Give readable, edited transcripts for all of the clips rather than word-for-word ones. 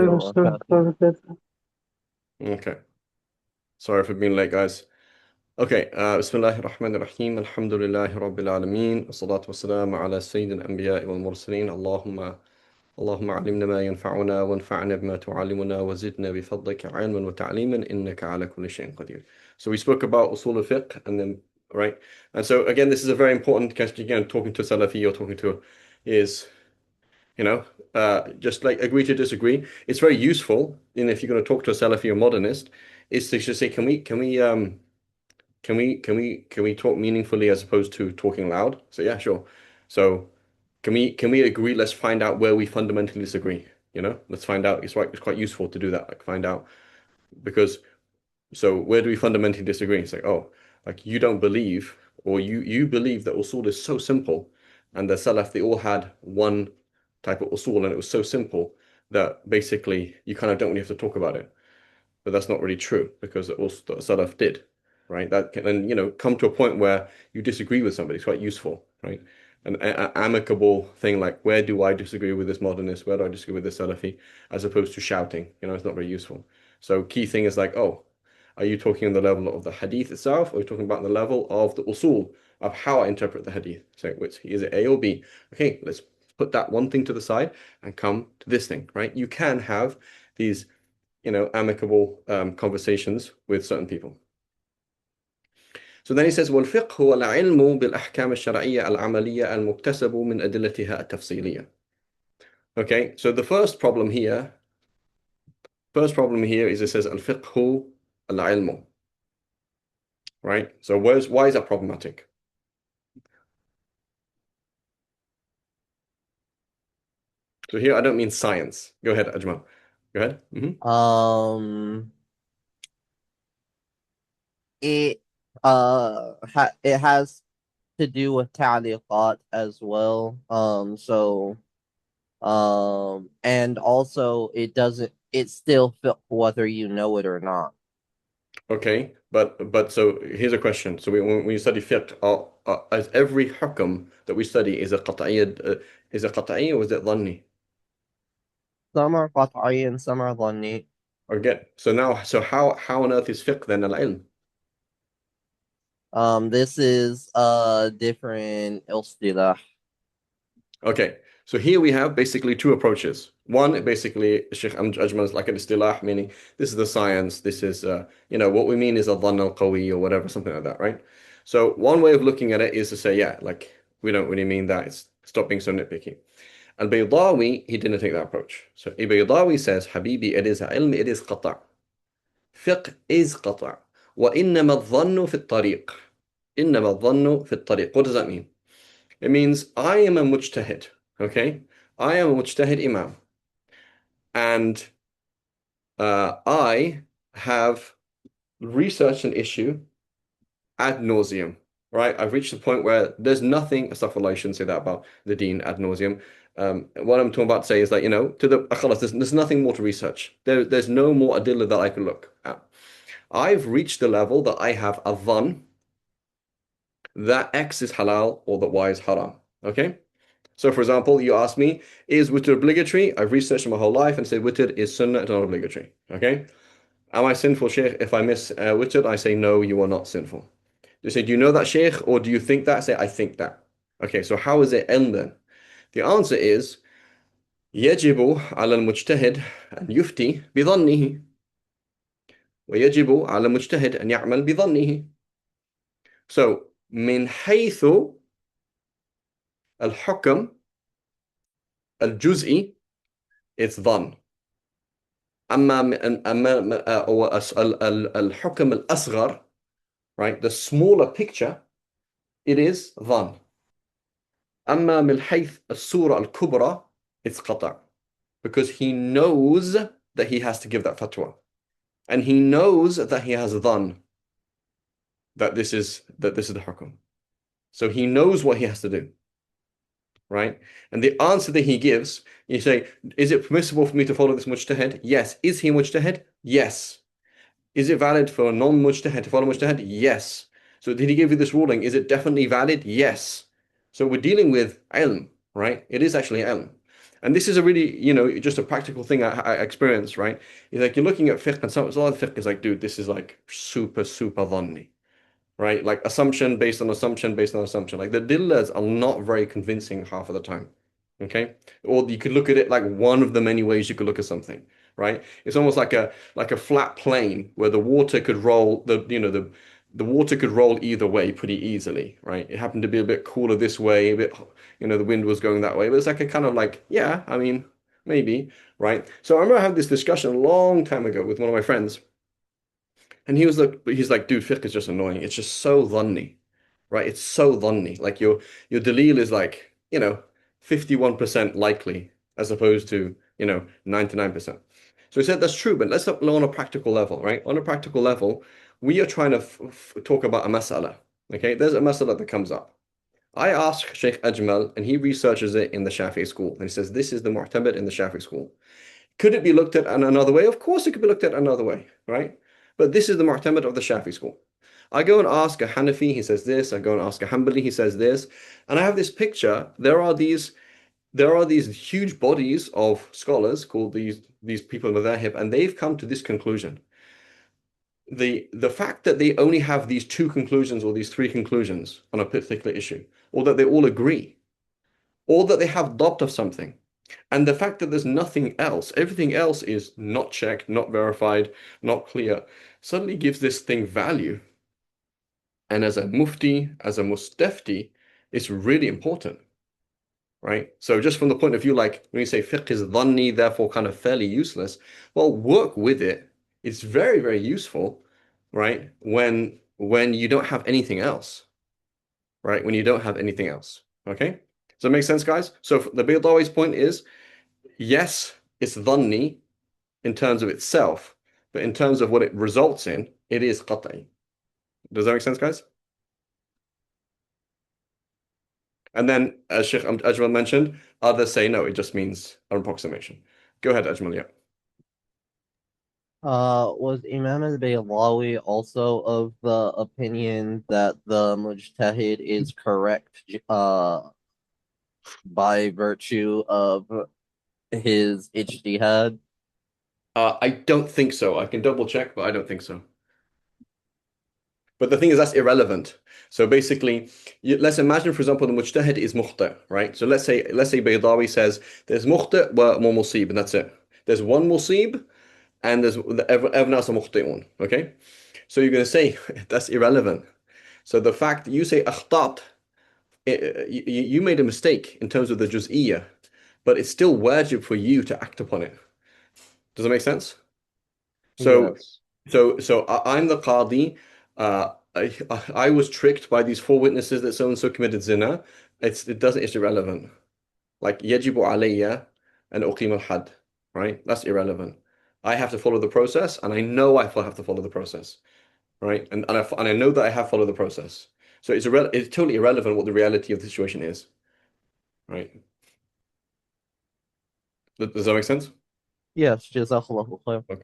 وبركاته. Okay. Sorry for being late, guys. Okay. بسم الله الرحمن الرحيم. الحمد لله رب العالمين. والصلاة والسلام على سيد الأنبياء والمرسلين. اللهم علمنا ما ينفعنا وانفعنا بما تعلمنا وزدنا بفضلك علما وتعليما إنك على كل شيء قدير. So we spoke about usul al-fiqh and then, right? And so again, this is a very important question. Again, talking to Salafi or talking to is, you know, just like agree to disagree. It's very useful, and if you're going to talk to a Salafi or modernist, is to just say, can we talk meaningfully as opposed to talking loud? So yeah, sure. So can we agree? Let's find out where we fundamentally disagree. Let's find out. It's quite useful to do that. Like find out because so where do we fundamentally disagree? It's like, oh, like you don't believe, or you believe that usul is so simple, and the Salaf they all had one type of usul, and it was so simple that basically you kind of don't really have to talk about it. But that's not really true because also the Salaf did, right? That can then come to a point where you disagree with somebody. It's quite useful, right? An amicable thing like where do I disagree with this modernist? Where do I disagree with this Salafi? As opposed to shouting, it's not very useful. So key thing is like, oh, are you talking on the level of the hadith itself, or are you talking about the level of the usul of how I interpret the hadith? So which is it A or B? Okay, let's put that one thing to the side and come to this thing, right? You can have these amicable conversations with certain people. So then he says, والفقه هو العلم بالأحكام الشرعية العملية المكتسب من أدلتها التفصيلية. Okay, so the first problem here is it says الفقه العلم, right? So why is that problematic? So here I don't mean science. Go ahead, Ajmal. Go ahead. Um, it it has to do with ta'liqat as well. And also it still fit whether you know it or not. Okay, but so here's a question. So when we study fiqh, is every hukm that we study is a qat'iyya or is it dhanni? Some are qat'i and some are dhanni. So how on earth is fiqh then al-ilm? This is different istilah. Okay, so here we have basically two approaches. One, basically, Sheikh Ajman is like an istilah, meaning this is the science, this is, what we mean is a dhann al-qawi or whatever, something like that, right? So one way of looking at it is to say, yeah, like we don't really mean that. Stop being so nitpicky. Al-Baydawi, he didn't take that approach. So Al-Baydawi says, Habibi, it is ilm, it is qata'. Fiqh is qata'. وإنما الظن في الطريق. إنما الظن في الطريق. What does that mean? It means I am a mujtahid, okay? I am a mujtahid imam. And I have researched an issue ad nauseum, right? I've reached the point where there's nothing, astaghfirullah, I shouldn't say that about the deen ad nauseum. What I'm talking about to say is that, there's nothing more to research. There's no more adillah that I can look at. I've reached the level that I have a dhan that X is halal or that Y is haram, okay? So, for example, you ask me, is witr obligatory? I've researched my whole life and said witr is sunnah, it's not obligatory. Okay? Am I sinful, Sheikh, if I miss witr? I say, no, you are not sinful. You say, do you know that, Sheikh, or do you think that? I say, I think that. Okay, so how is it end then? The answer is, يجب على المجتهد أن يفتي بظنه ويجب على المجتهد أن يعمل بظنه. So, من حيث الحكم الجزئي, it's ظن. أما الحكم الأصغر, right, the smaller picture, it is ظن. أما من حيث الصورة الكبرى, it's قطع, because he knows that he has to give that fatwa, and he knows that he has ظن that this is the hukum. So he knows what he has to do, right? And the answer that he gives, you say, is it permissible for me to follow this mujtahid? Yes. Is he mujtahid? Yes. Is it valid for a non-mujtahid to follow mujtahid? Yes. So did he give you this ruling? Is it definitely valid? Yes. So we're dealing with ilm, right? It is actually ilm. And this is a really, just a practical thing I experienced, right? It's like you're looking at fiqh and some, a lot of fiqh is like, dude, this is like super, super dhanni, right? Like assumption based on assumption based on assumption. Like the dillas are not very convincing half of the time. Okay? Or you could look at it like one of the many ways you could look at something, right? It's almost like a flat plane where the water could roll the water could roll either way pretty easily, right? It happened to be a bit cooler this way, a bit the wind was going that way, but it's like a kind of like, yeah, I mean, maybe, right? So I remember I had this discussion a long time ago with one of my friends. And he's like, dude, fiqh is just annoying. It's just so dhanni, right? It's so dhanni. Like your dalil is like, 51% likely as opposed to, 99%. So he said that's true, but let's look on a practical level, right? On a practical level, we are trying to talk about a mas'ala. Okay, there's a mas'ala that comes up. I ask Sheikh Ajmal, and he researches it in the Shafi'i school, and he says this is the mu'tamad in the Shafi'i school. Could it be looked at in another way? Of course, it could be looked at another way, right? But this is the mu'tamad of the Shafi school. I go and ask a Hanafi, he says this. I go and ask a Hanbali, he says this. And I have this picture. There are these huge bodies of scholars called these people with their hip, and they've come to this conclusion. The fact that they only have these two conclusions or these three conclusions on a particular issue, or that they all agree, or that they have doubt of something, and the fact that there's nothing else, everything else is not checked, not verified, not clear, suddenly gives this thing value. And as a mufti, as a mustafti, it's really important, right? So just from the point of view, like when you say fiqh is dhanni, therefore kind of fairly useless, well, work with it. It's very, very useful, right? When you don't have anything else, right? When you don't have anything else. Okay? Does that make sense, guys? So the Baydawi's point is, yes, it's dhanni in terms of itself, but in terms of what it results in, it is qat'i. Does that make sense, guys? And then, as Sheikh Ajmal mentioned, others say no, it just means an approximation. Go ahead, Ajmal. Yeah. Was Imam al-Baylawi also of the opinion that the mujtahid is correct, by virtue of his ijtihad? I don't think so. I can double check, but I don't think so. But the thing is, that's irrelevant. So basically, let's imagine, for example, the mujtahid is mukhta, right? So let's say Baydawi says there's mukhta wa musib, and that's it. There's one musib, and there's everyone else are mukhti'un. Okay, so you're going to say that's irrelevant. So the fact that you say akhtat, you made a mistake in terms of the juz'iyah, but it's still wajib for you to act upon it. Does that make sense? So, Yes. I'm the qadi. I was tricked by these four witnesses that so and so committed zina. It's irrelevant. Like yajibu alayya and uqim al-had, right? That's irrelevant. I have to follow the process, and I know I have to follow the process, right? And I know that I have followed the process. So it's totally irrelevant what the reality of the situation is, right? Does that make sense? Yes, jazakallahu khair. Okay.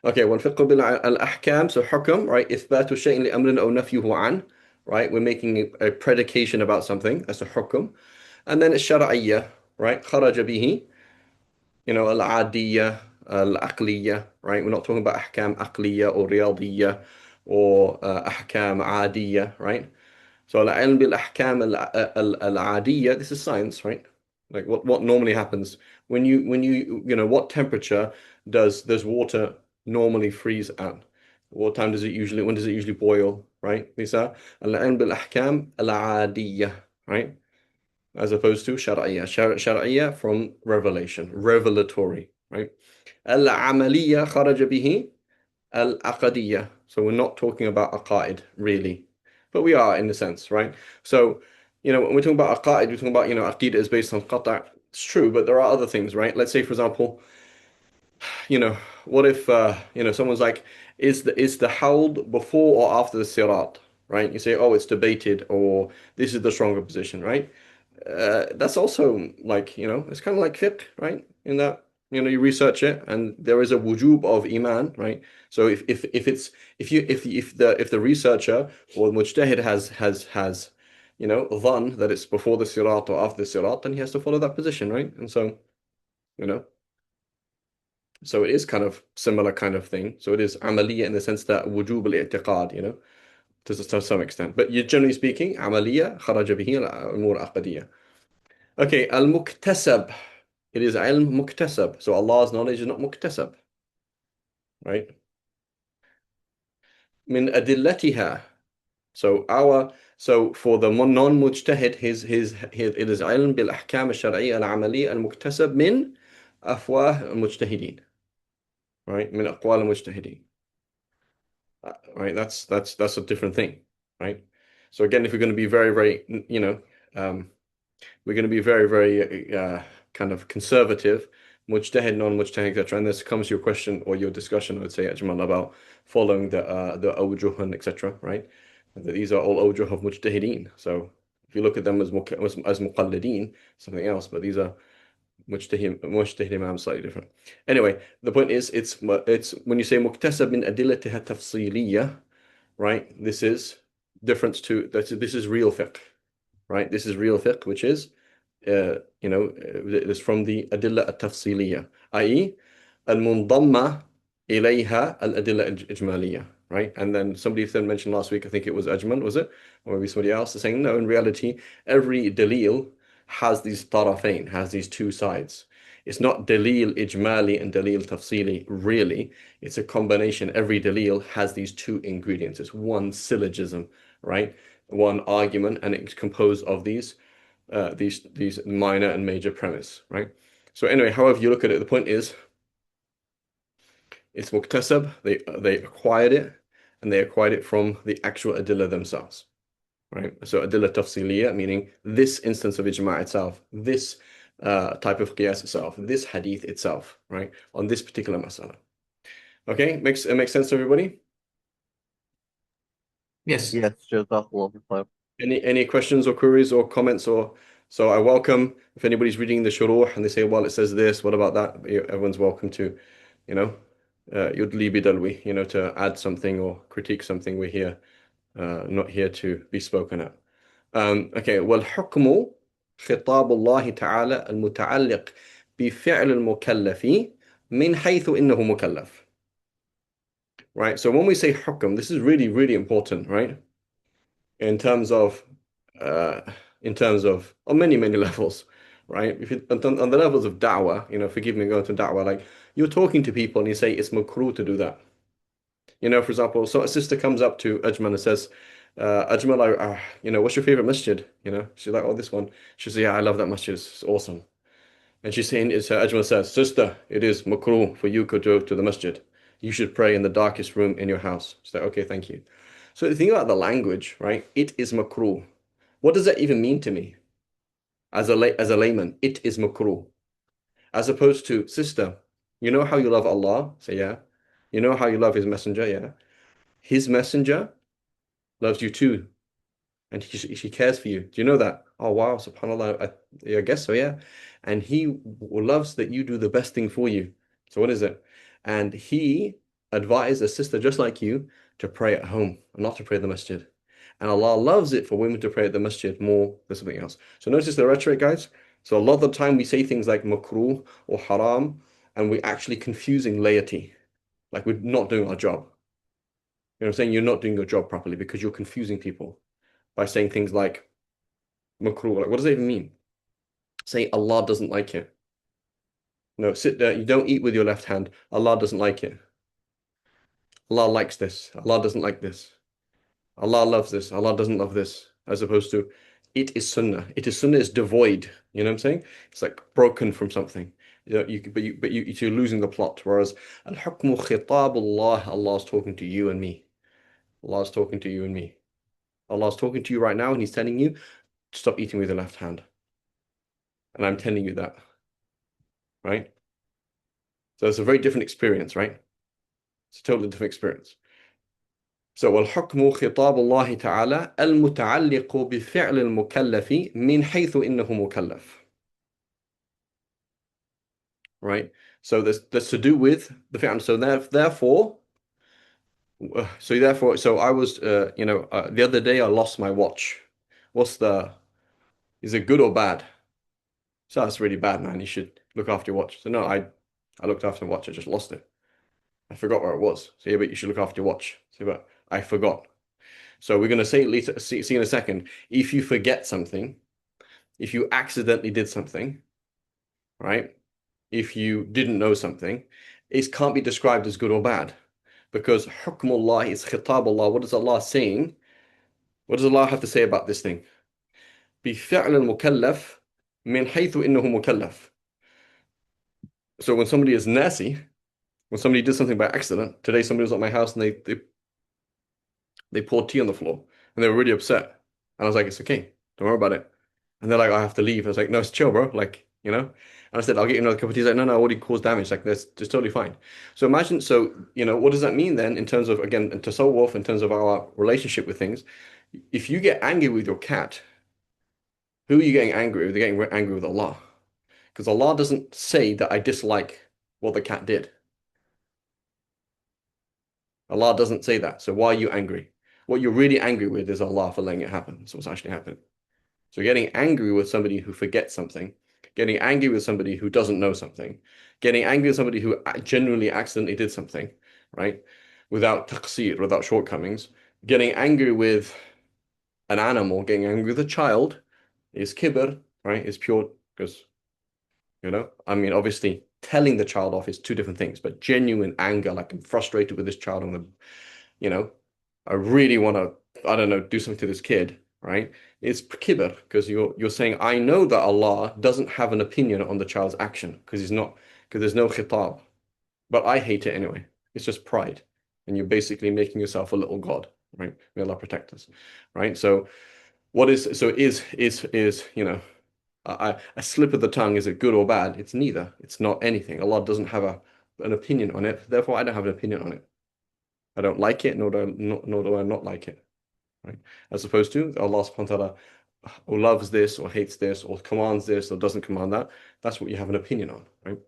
Okay, والفقه بالأحكام, so حكم, right? إثبات شيء لأمر أو نفيه عنه, right? We're making a predication about something. That's a حكم. And then الشرعية, right? خرج به, العادية, العقلية, right? We're not talking about أحكام عقلية or رياضية or أحكام عادية, right? So العلم بالأحكام العادية, this is science, right? Like what normally happens what temperature does water normally freeze at? When does it usually boil, right? These are العلم بالأحكام العادية, right? As opposed to شرعية. شرعية from revelation, revelatory, right? العملية خرج به al-aqadiyya. So we're not talking about aqaid really, but we are in a sense, right? So, when we're talking about aqaid, we're talking about, aqidah is based on qata'. It's true, but there are other things, right? Let's say, for example, you know, what if, someone's like, is the hawd before or after the sirat, right? You say, oh, it's debated, or this is the stronger position, right? That's also like, it's kind of like fiqh, right? In that, you research it and there is a wujub of iman, right? So if it's if the researcher or the mujtahid has dhan that it's before the sirat or after the sirat, then he has to follow that position, right? And so you know? So it is kind of similar kind of thing. So it is عملية in the sense that وجوب الاعتقاد, to some extent. But you generally speaking, عملية خرج به الأمور عقدية. Okay, al-muktasab. It is ilm muktasab. So Allah's knowledge is not muktasab, right? من أدلتها. So for the non-mujtahid, his it is علم بالأحكام الشرعية العملية المكتسب من أفواه المجتهدين, right? من أقوال المجتهدين. Right? That's a different thing, right? So again, if we're going to be very, very, we're going to be very, very kind of conservative, mujtahid, non-mujtahid, etc. And this comes to your question or your discussion, I would say, Ajmal, about following the awjuh and etc. Right? These are all awjuh of mujtahideen. So if you look at them as muqallideen, something else, but these are mujtahid imam slightly different. Anyway, the point is, it's when you say muktasab min adillatiha tafsiliyah, right? This is difference to this is real fiqh, right? This is real fiqh, which is it is from the adilla at-tafsiliyah, i.e. al-munḍamma ilayha al-adilla al-ijmaliyah, right? And then somebody then mentioned last week, I think it was Ajmal, was it? Or maybe somebody else is saying, no, in reality, every dalil has these tarafain, has these two sides. It's not dalil ijmali and dalil tafsili, really. It's a combination. Every dalil has these two ingredients. It's one syllogism, right? One argument, and it's composed of these minor and major premise, right? So anyway, however you look at it, the point is it's muktasab. They acquired it, and they acquired it from the actual adillah themselves, right? So adillah tafsiliyah, meaning this instance of ijma' itself, this type of qiyas itself, this hadith itself, right? On this particular masala. Okay, makes sense to everybody? Yes. Yes, Jazakallah khair. Any questions or queries or comments or so I welcome if anybody's reading the shuruh and they say, well, it says this, what about that? Everyone's welcome to, yudli bidalwi, to add something or critique something. We're here, not here to be spoken at. Okay, والحكم خطاب الله تعالى المتعلق بفعل المكلف من حيث إنه مكلف. Right, so when we say hukm, this is really, really important, right? In terms of uh, on many, many levels, right? If you, on the levels of da'wah, forgive me going to da'wah, like you're talking to people and you say it's makruh to do that. For example, so a sister comes up to Ajmal and says, Ajmal, what's your favorite masjid? She's like, oh, this one. She says, yeah, I love that masjid. It's awesome. And she's saying, Ajmal says, sister, it is makruh for you to go to the masjid. You should pray in the darkest room in your house. She's like, okay, thank you. So the thing about the language, right? It is makruh. What does that even mean to me? As a layman, it is makruh. As opposed to, sister, you know how you love Allah? Say, yeah. You know how you love His Messenger? Yeah. His Messenger loves you too. And she cares for you. Do you know that? Oh, wow, subhanAllah. I guess so, yeah. And He loves that you do the best thing for you. So what is it? And He advised a sister just like you to pray at home and not to pray at the masjid. And Allah loves it for women to pray at the masjid more than something else. So notice the rhetoric, guys. So a lot of the time we say things like makruh or haram, and we're actually confusing laity. Like we're not doing our job. You know what I'm saying? You're not doing your job properly because you're confusing people by saying things like makruh. Like, what does that even mean? Say Allah doesn't like it. No, sit there. You don't eat with your left hand. Allah doesn't like it. Allah likes this. Allah doesn't like this. Allah loves this. Allah doesn't love this. As opposed to, it is sunnah. It is sunnah is devoid. You know what I'm saying? It's like broken from something. You're losing the plot. Whereas al-hukmu khitabullah, Allah's talking to you and me. Allah's talking to you and me. Allah's talking to you right now, and He's telling you to stop eating with your left hand. And I'm telling you that, right? So it's a very different experience, right? It's a totally different experience. So والحكم خطاب الله تعالى المتعلق بفعل المكلف من حيث إنه مكلف. Right? So that's to do with the fi'l. So therefore, I was, the other day I lost my watch. Is it good or bad? So that's really bad, man. Look after your watch. So no, I looked after the watch. I just lost it. I forgot where it was. So yeah, but you should look after your watch. So but I forgot. So we're going to say later, see in a second. If you forget something, if you accidentally did something, right? If you didn't know something, it can't be described as good or bad because hukmullah is khitabullah. What is Allah saying? What does Allah have to say about this thing? بفعل المكلف من حيث إنه مكلف. So when somebody is nasi, when somebody did something by accident, today somebody was at my house and they poured tea on the floor and they were really upset. And I was like, it's okay, don't worry about it. And they're like, I have to leave. I was like, no, it's chill, bro. Like, you know? And I said, I'll get you another cup of tea. He's like, no, no, I already caused damage. Like, that's just totally fine. So imagine, so, what does that mean then in terms of, again, in tasawwuf, in terms of our relationship with things? If you get angry with your cat, who are you getting angry with? They're getting angry with Allah. Because Allah doesn't say that I dislike what the cat did. Allah doesn't say that. So why are you angry? What you're really angry with is Allah for letting it happen. That's what's actually happened. So getting angry with somebody who forgets something, getting angry with somebody who doesn't know something, getting angry with somebody who genuinely accidentally did something, right? Without taqsir, without shortcomings, getting angry with an animal, getting angry with a child is kibr, right? Is pure because, I mean, obviously telling the child off is two different things, but genuine anger, like I'm frustrated with this child, you know, I really want to, I don't know, do something to this kid, right? It's kibr because you're saying, I know that Allah doesn't have an opinion on the child's action because there's no khitab, but I hate it anyway. It's just pride. And you're basically making yourself a little god, right? May Allah protect us, right? So a slip of the tongue, is it good or bad? It's neither. It's not anything. Allah doesn't have an opinion on it. Therefore, I don't have an opinion on it. I don't like it, nor do I not like it. Right? As opposed to Allah subhanahu wa ta'ala or loves this or hates this or commands this or doesn't command that. That's what you have an opinion on, right?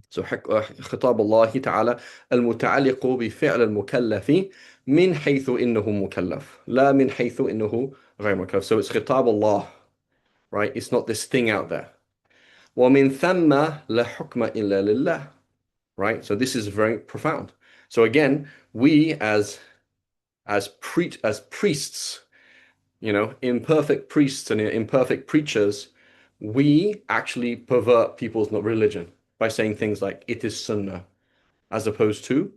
So خطاب الله تعالى المتعلق بفعل المكلف من حيث إنه مكلف لا من حيث إنه غير مكلف. So it's خطاب Allah, right? It's not this thing out there. ومن ثم لا حكم إلا لله, right? So this is very profound. So again, we as priests, imperfect priests and imperfect preachers, we actually pervert people's religion by saying things like it is sunnah, as opposed to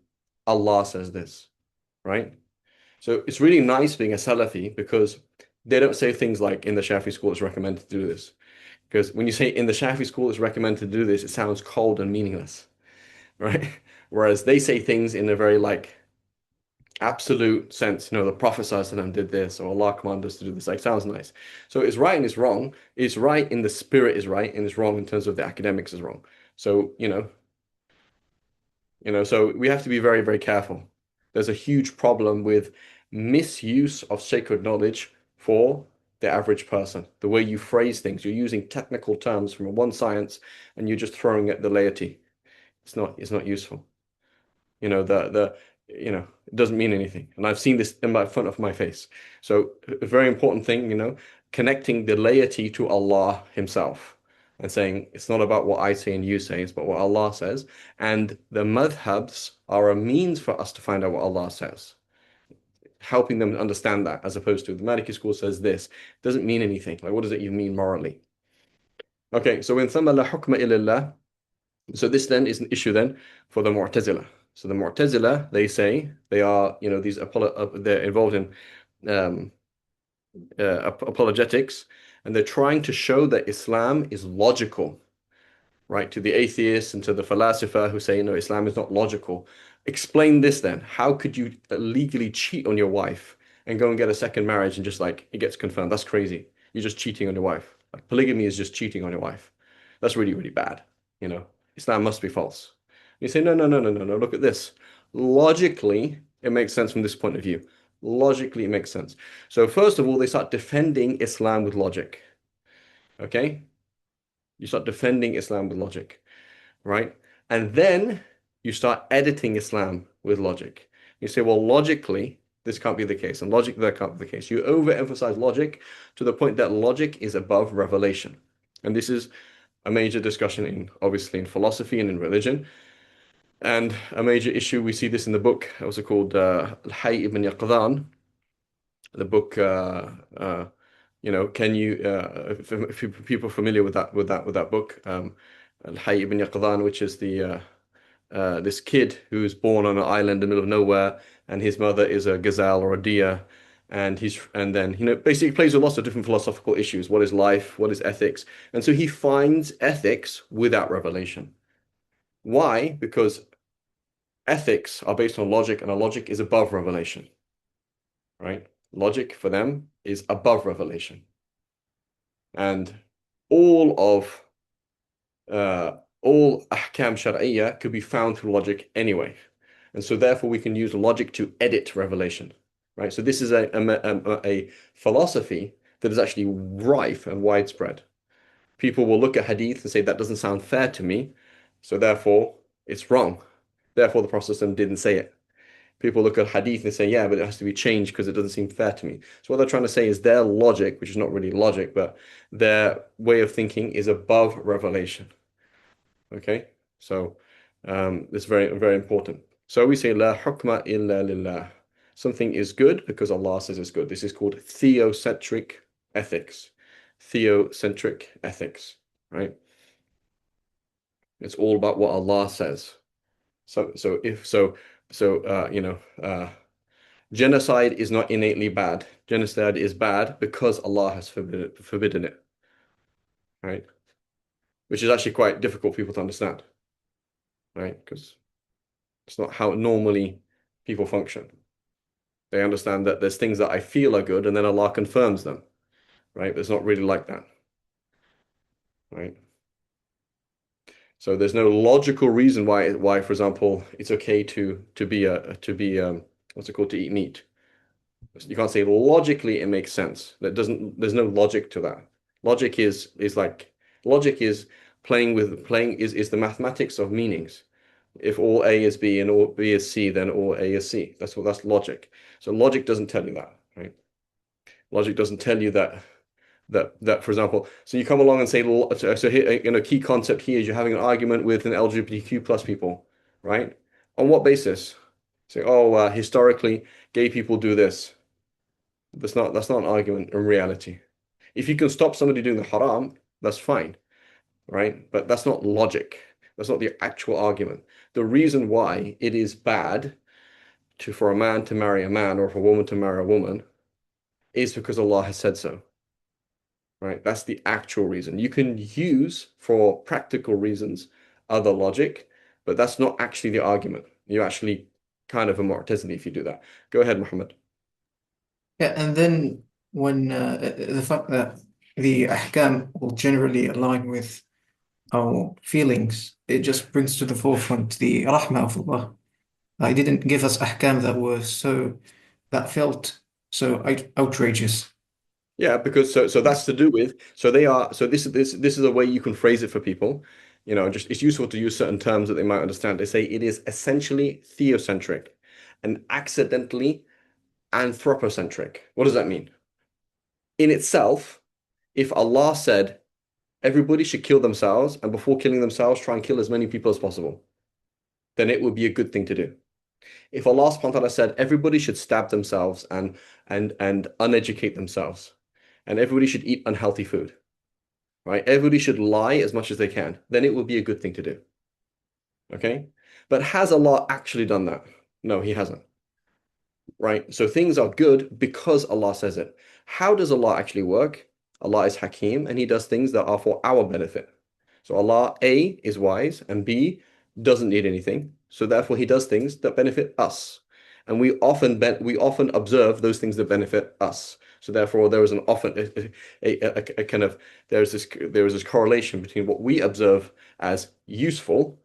Allah says this, right? So it's really nice being a Salafi because they don't say things like in the Shafi school it's recommended to do this. Because when you say in the Shafi school it's recommended to do this, it sounds cold and meaningless, right? Whereas they say things in a very like absolute sense, the Prophet ﷺ did this, or Allah commanded us to do this. Like, sounds nice. So it's right and it's wrong. It's right in the spirit is right, and it's wrong in terms of the academics is wrong. So, so we have to be very, very careful. There's a huge problem with misuse of sacred knowledge for the average person. The way you phrase things, you're using technical terms from one science and you're just throwing at the laity. It's not useful. It doesn't mean anything. And I've seen this in front of my face. So a very important thing, connecting the laity to Allah Himself and saying it's not about what I say and you say, it's about what Allah says. And the madhabs are a means for us to find out what Allah says, helping them understand that, as opposed to the Maliki school says this doesn't mean anything. Like, what does it even mean morally? Okay, so in ثم لا حكم إلا الله. So this then is an issue then for the Mu'tazila. So the Mu'tazila, they say they are, they're involved in um, apologetics, and they're trying to show that Islam is logical, right? To the atheists and to the philosopher who say, no, Islam is not logical. Explain this then. How could you legally cheat on your wife and go and get a second marriage and just like it gets confirmed? That's crazy. You're just cheating on your wife. Like polygamy is just cheating on your wife. That's really, really bad. Islam must be false. You say, no, no, no, no, no, no. Look at this. Logically, it makes sense from this point of view. Logically, it makes sense. So first of all, they start defending Islam with logic. Okay? You start defending Islam with logic, right? And then you start editing Islam with logic. You say, well, logically, this can't be the case, and logically, that can't be the case. You overemphasize logic to the point that logic is above revelation. And this is a major discussion in obviously in philosophy and in religion. And a major issue, we see this in the book, also called Al-Hayy ibn Yaqdhan, the book, can you, if people are familiar with that book, Al-Hayy ibn Yaqdhan, which is this kid who's born on an island in the middle of nowhere, and his mother is a gazelle or a deer, and then basically plays with lots of different philosophical issues. What is life? What is ethics? And so he finds ethics without revelation. Why? Because ethics are based on logic, and a logic is above revelation, right? Logic for them is above revelation, and all of all ahkam shar'iyya could be found through logic anyway. And so therefore we can use logic to edit revelation, right? So this is a philosophy that is actually rife and widespread. People will look at hadith and say that doesn't sound fair to me, so therefore it's wrong. Therefore the Prophet didn't say it. People look at hadith and say, yeah, but it has to be changed because it doesn't seem fair to me. So what they're trying to say is their logic, which is not really logic, but their way of thinking is above revelation. Okay, so it's very, very important. So we say la hukma illa lillah. Something is good because Allah says it's good. This is called theocentric ethics. Theocentric ethics, right? It's all about what Allah says. So genocide is not innately bad. Genocide is bad because Allah has forbidden it, right? Which is actually quite difficult for people to understand, right? Because it's not how normally people function. They understand that there's things that I feel are good, and then Allah confirms them, right? But it's not really like that, right? So there's no logical reason why, for example, it's okay to what's it called, to eat meat. You can't say logically it makes sense. There's no logic to that. Logic logic is playing is the mathematics of meanings. If all A is B and all B is C, then all A is C. That's logic. So logic doesn't tell you that, right? Logic doesn't tell you that for example, so you come along and say so here, key concept here is you're having an argument with an LGBTQ plus people, right? On what basis? Say, oh, historically, gay people do this. That's not an argument in reality. If you can stop somebody doing the haram, that's fine, right? But that's not logic. That's not the actual argument. The reason why it is bad for a man to marry a man or for a woman to marry a woman is because Allah has said so, right? That's the actual reason. You can use for practical reasons other logic, but that's not actually the argument. You're actually kind of a Mu'tazili if you do that. Go ahead, Muhammad. Yeah, and then when the fact that the ahkam will generally align with our feelings, it just brings to the forefront the rahmah of Allah. He didn't give us ahkam that felt so outrageous. Yeah, because so that's to do with this is a way you can phrase it for people. Just it's useful to use certain terms that they might understand. They say it is essentially theocentric and accidentally anthropocentric. What does that mean? In itself, if Allah said everybody should kill themselves and before killing themselves try and kill as many people as possible, then it would be a good thing to do. If Allah subhanahu wa ta'ala said everybody should stab themselves and uneducate themselves, and everybody should eat unhealthy food, right? Everybody should lie as much as they can, then it would be a good thing to do. Okay? But has Allah actually done that? No, He hasn't. Right? So things are good because Allah says it. How does Allah actually work? Allah is Hakim and He does things that are for our benefit. So Allah, A, is wise and B, doesn't need anything. So therefore He does things that benefit us. And we often observe those things that benefit us. So therefore there is an often a kind of there is this correlation between what we observe as useful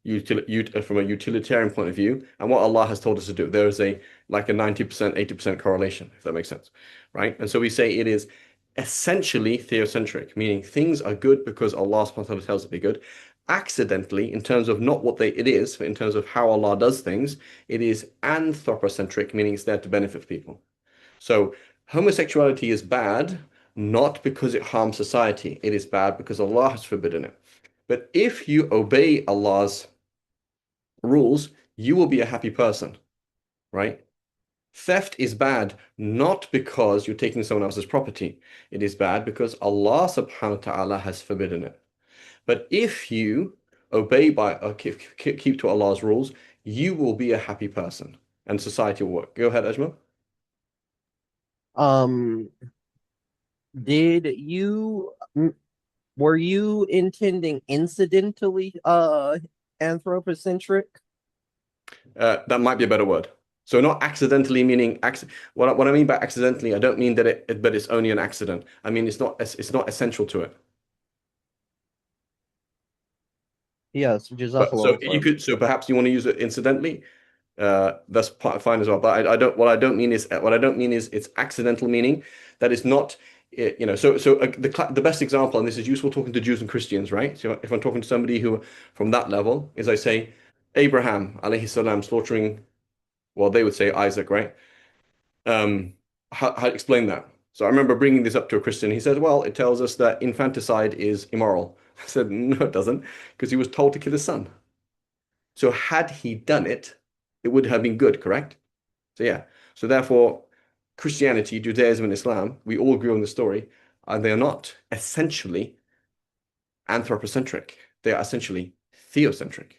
from a utilitarian point of view and what Allah has told us to do. There is like a 90%, 80% correlation, if that makes sense, right? And so we say it is essentially theocentric, meaning things are good because Allah subhanahu wa ta'ala tells it to be good. Accidentally, in terms of not what it is, but in terms of how Allah does things, it is anthropocentric, meaning it's there to benefit people. So homosexuality is bad not because it harms society. It is bad because Allah has forbidden it. But if you obey Allah's rules, you will be a happy person, right? Theft is bad not because you're taking someone else's property. It is bad because Allah subhanahu wa ta'ala has forbidden it. But if you obey by keep to Allah's rules, you will be a happy person and society will work. Go ahead, Ajmal. Um, did you were you intending incidentally anthropocentric? That might be a better word. So not accidentally meaning what I mean by accidentally, I don't mean that but it's only an accident. I mean it's not essential to it. Yes, But so Jazakallah you khair. could so perhaps you want to use it incidentally. That's fine as well. But I don't mean is what I don't mean is it's accidental meaning that is not the best example, and this is useful talking to Jews and Christians, right? So if I'm talking to somebody who from that level, is I say Abraham alayhi salam slaughtering, well, they would say Isaac, right? Um, how explain that? So I remember bringing this up to a Christian. He said, "Well, it tells us that infanticide is immoral." I said, "No, it doesn't, because he was told to kill his son. So had he done it, it would have been good, correct?" So yeah. So therefore, Christianity, Judaism, and Islam, we all agree on the story, and they are not essentially anthropocentric. They are essentially theocentric.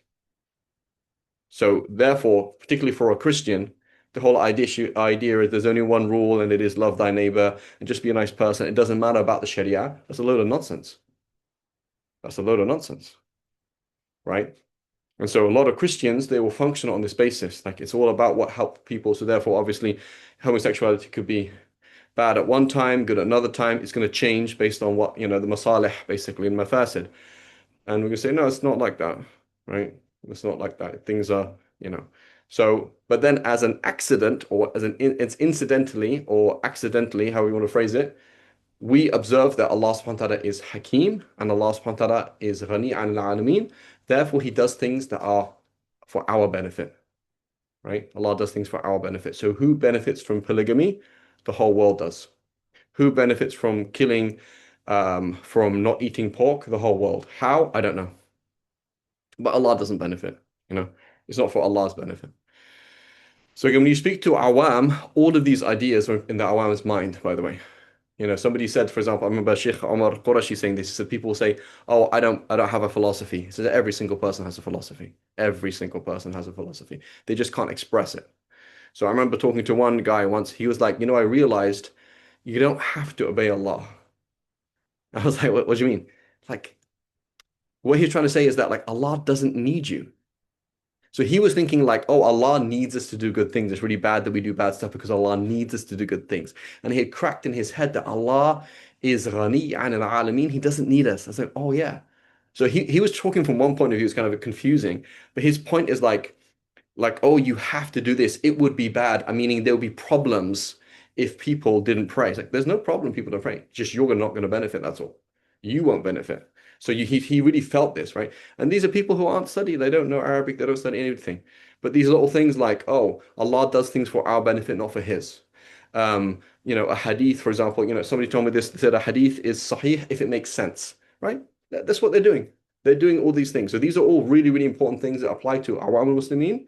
So therefore, particularly for a Christian, the whole idea is there's only one rule, and it is love thy neighbor and just be a nice person. It doesn't matter about the Sharia. That's a load of nonsense. That's a load of nonsense, right? And so a lot of Christians, they will function on this basis. Like it's all about what helped people. So therefore, obviously, homosexuality could be bad at one time, good at another time. It's going to change based on what, the masalih, basically, and mafasid. And we're going to say, no, it's not like that, right? It's not like that. Things are, you know. So, but then as an accident or it's incidentally or accidentally, how we want to phrase it, we observe that Allah subhanahu wa ta'ala is Hakim and Allah subhanahu wa ta'ala is Ghani an al-Alameen. Therefore, He does things that are for our benefit, right? Allah does things for our benefit. So who benefits from polygamy? The whole world does. Who benefits from killing, from not eating pork? The whole world. How? I don't know. But Allah doesn't benefit, you know. It's not for Allah's benefit. So again, when you speak to Awam, all of these ideas are in the Awam's mind, by the way. Somebody said, for example, I remember Sheikh Omar Qurashi saying this. He said people say, "Oh, I don't have a philosophy." He said every single person has a philosophy. Every single person has a philosophy. They just can't express it. So I remember talking to one guy once. He was like, I realized you don't have to obey Allah. I was like, what do you mean? Like, what he's trying to say is that like Allah doesn't need you. So he was thinking like, oh, Allah needs us to do good things. It's really bad that we do bad stuff because Allah needs us to do good things. And he had cracked in his head that Allah is Ghani an al-Alameen. He doesn't need us. I was like, oh yeah. So he was talking from one point of view, it's kind of confusing. But his point is like, oh, you have to do this. It would be bad. I meaning there would be problems if people didn't pray. It's like there's no problem people don't pray. Just you're not going to benefit. That's all. You won't benefit. So he really felt this, right? And these are people who aren't studied. They don't know Arabic. They don't study anything. But these little things like, oh, Allah does things for our benefit, not for His. A hadith, for example, somebody told me this, they said a hadith is sahih if it makes sense, right? That's what they're doing. They're doing all these things. So these are all really, really important things that apply to Awam al-Muslimin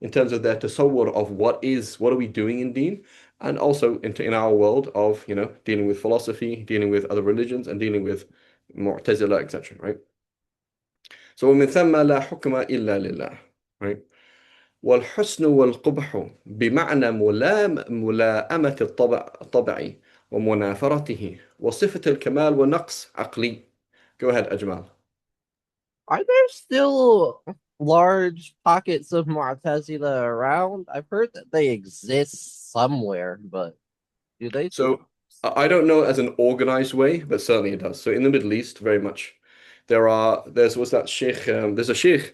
in terms of their tasawwur of what are we doing in deen, and also in our world of, dealing with philosophy, dealing with other religions, and dealing with Mu'tazila, etc. Right? So ومن ثم لا حكم إلا لله. Right? والحسن والقبح بمعنى ملائمة الطبع ومنافرته وصفة الكمال والنقص عقلي. Go ahead, Ajmal. Are there still large pockets of Mu'tazila around? I've heard that they exist somewhere, but do they still? So I don't know as an organized way, but certainly it does. So in the Middle East, very much. There's what's that sheikh? There's a sheikh.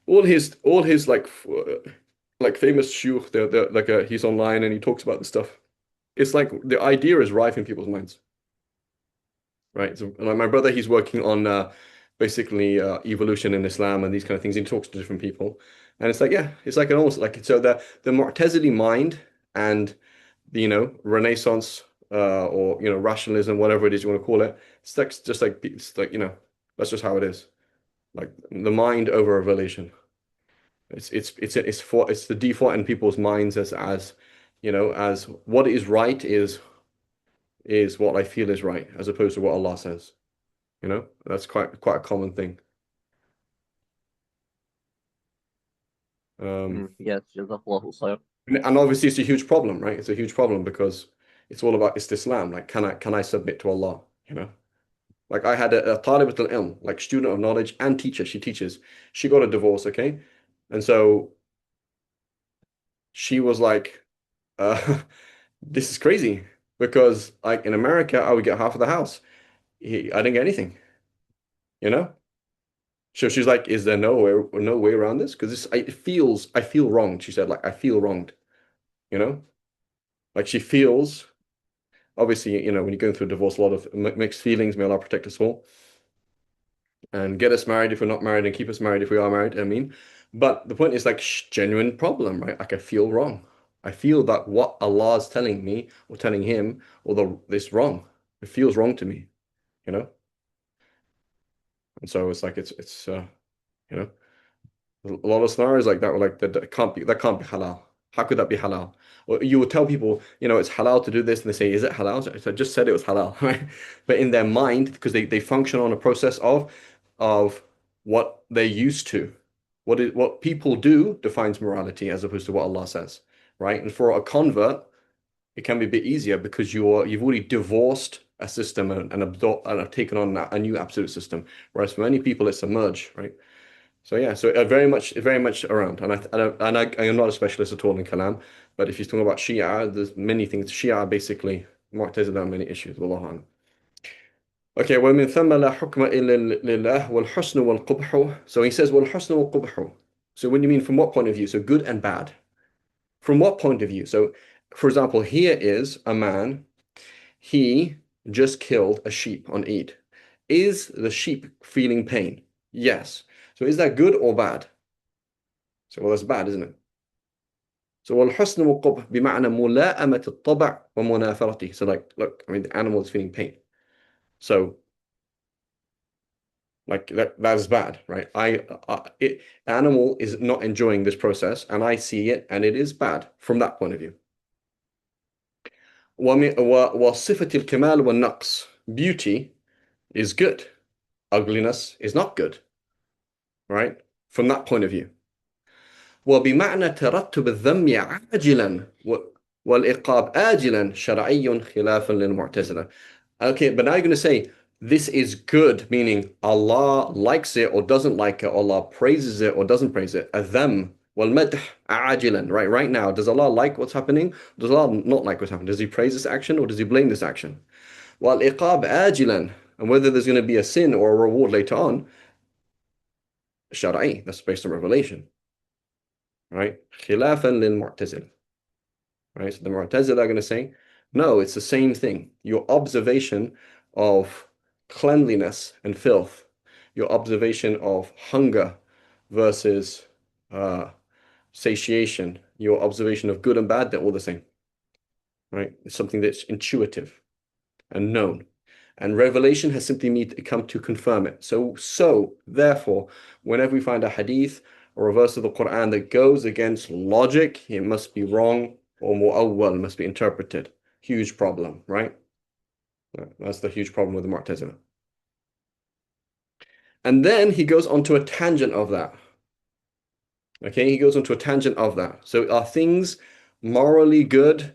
All his like famous shuyukh. They're like he's online and he talks about this stuff. It's like the idea is rife in people's minds, right? So like my brother, he's working on basically evolution in Islam and these kind of things. He talks to different people, and it's like yeah, it's like an almost like so the Mu'tazili mind and the Renaissance or rationalism, whatever it is you want to call it. It's like that's just how it is. Like the mind over revelation. It's the default in people's minds as what is right is what I feel is right, as opposed to what Allah says. That's quite a common thing. Yes, Jazakallahu khair. And obviously it's a huge problem, right? It's a huge problem because it's all about Islam. Like, can I submit to Allah? Like I had a talibat al-ilm, like student of knowledge and teacher. She teaches. She got a divorce, okay? And so she was like, this is crazy because like in America, I would get half of the house. I didn't get anything, you know? So she's like, is there no way around this? Because I feel wronged. She said, like, I feel wronged, you know? Like she feels, obviously, when you're going through a divorce, a lot of mixed feelings. May Allah protect us all. And get us married if we're not married and keep us married if we are married, I mean. But the point is like genuine problem, right? Like I feel wrong. I feel that what Allah is telling me or telling him, although this wrong. It feels wrong to me, you know? And so it's like you know, a lot of scenarios like that were like that can't be halal. How could that be halal? Or you would tell people, it's halal to do this, and they say, is it halal? So I just said it was halal, right? But in their mind, because they function on a process of what they're used to. What people do defines morality as opposed to what Allah says, right? And for a convert, it can be a bit easier because you've already divorced a system and have taken on a new absolute system. Whereas for many people, it's a merge, right? So yeah, so very much around, I am not a specialist at all in Kalam, but if you're talking about Shia, there's many things. Shia basically Mu'tazila have many issues. Wallahu a'lam. Okay, ومن ثم لا حكم إلا لله والحسن والقبح. So he says والحسن والقبح. So what do you mean from what point of view? So good and bad. From what point of view? So for example, here is a man, he just killed a sheep on Eid. Is the sheep feeling pain? Yes. So is that good or bad? So well, that's bad, isn't it? So والحسن والقبح بمعنى ملائمة الطبع ومنافرته. So like, look, I mean, the animal is feeling pain. So like that's bad, right? Animal is not enjoying this process, and I see it, and it is bad from that point of view. وصفة الكمال والنقص. Beauty is good. Ugliness is not good, right? From that point of view. وبمعنى ترتب الذم عاجلا والعقاب آجلا شرعي خلافا للمعتزلة. Okay, but now you're going to say this is good, meaning Allah likes it or doesn't like it, Allah praises it or doesn't praise it. الذم والمدح عاجلا. Right now, does Allah like what's happening? Does Allah not like what's happening? Does he praise this action or does he blame this action? والعقاب آجلا. And whether there's going to be a sin or a reward later on, شرعي, that's based on revelation. Right? خلافا للمعتزلة. Right? So the Mu'tazila are going to say, no, it's the same thing. Your observation of cleanliness and filth, your observation of hunger versus satiation, your observation of good and bad, they're all the same. Right? It's something that's intuitive and known. And revelation has simply come to confirm it. So therefore, whenever we find a hadith or a verse of the Quran that goes against logic, it must be wrong or mu'awwal, must be interpreted. Huge problem, right? That's the huge problem with the Mu'tazila. And then he goes onto a tangent of that. Okay, he goes onto a tangent of that. So are things morally good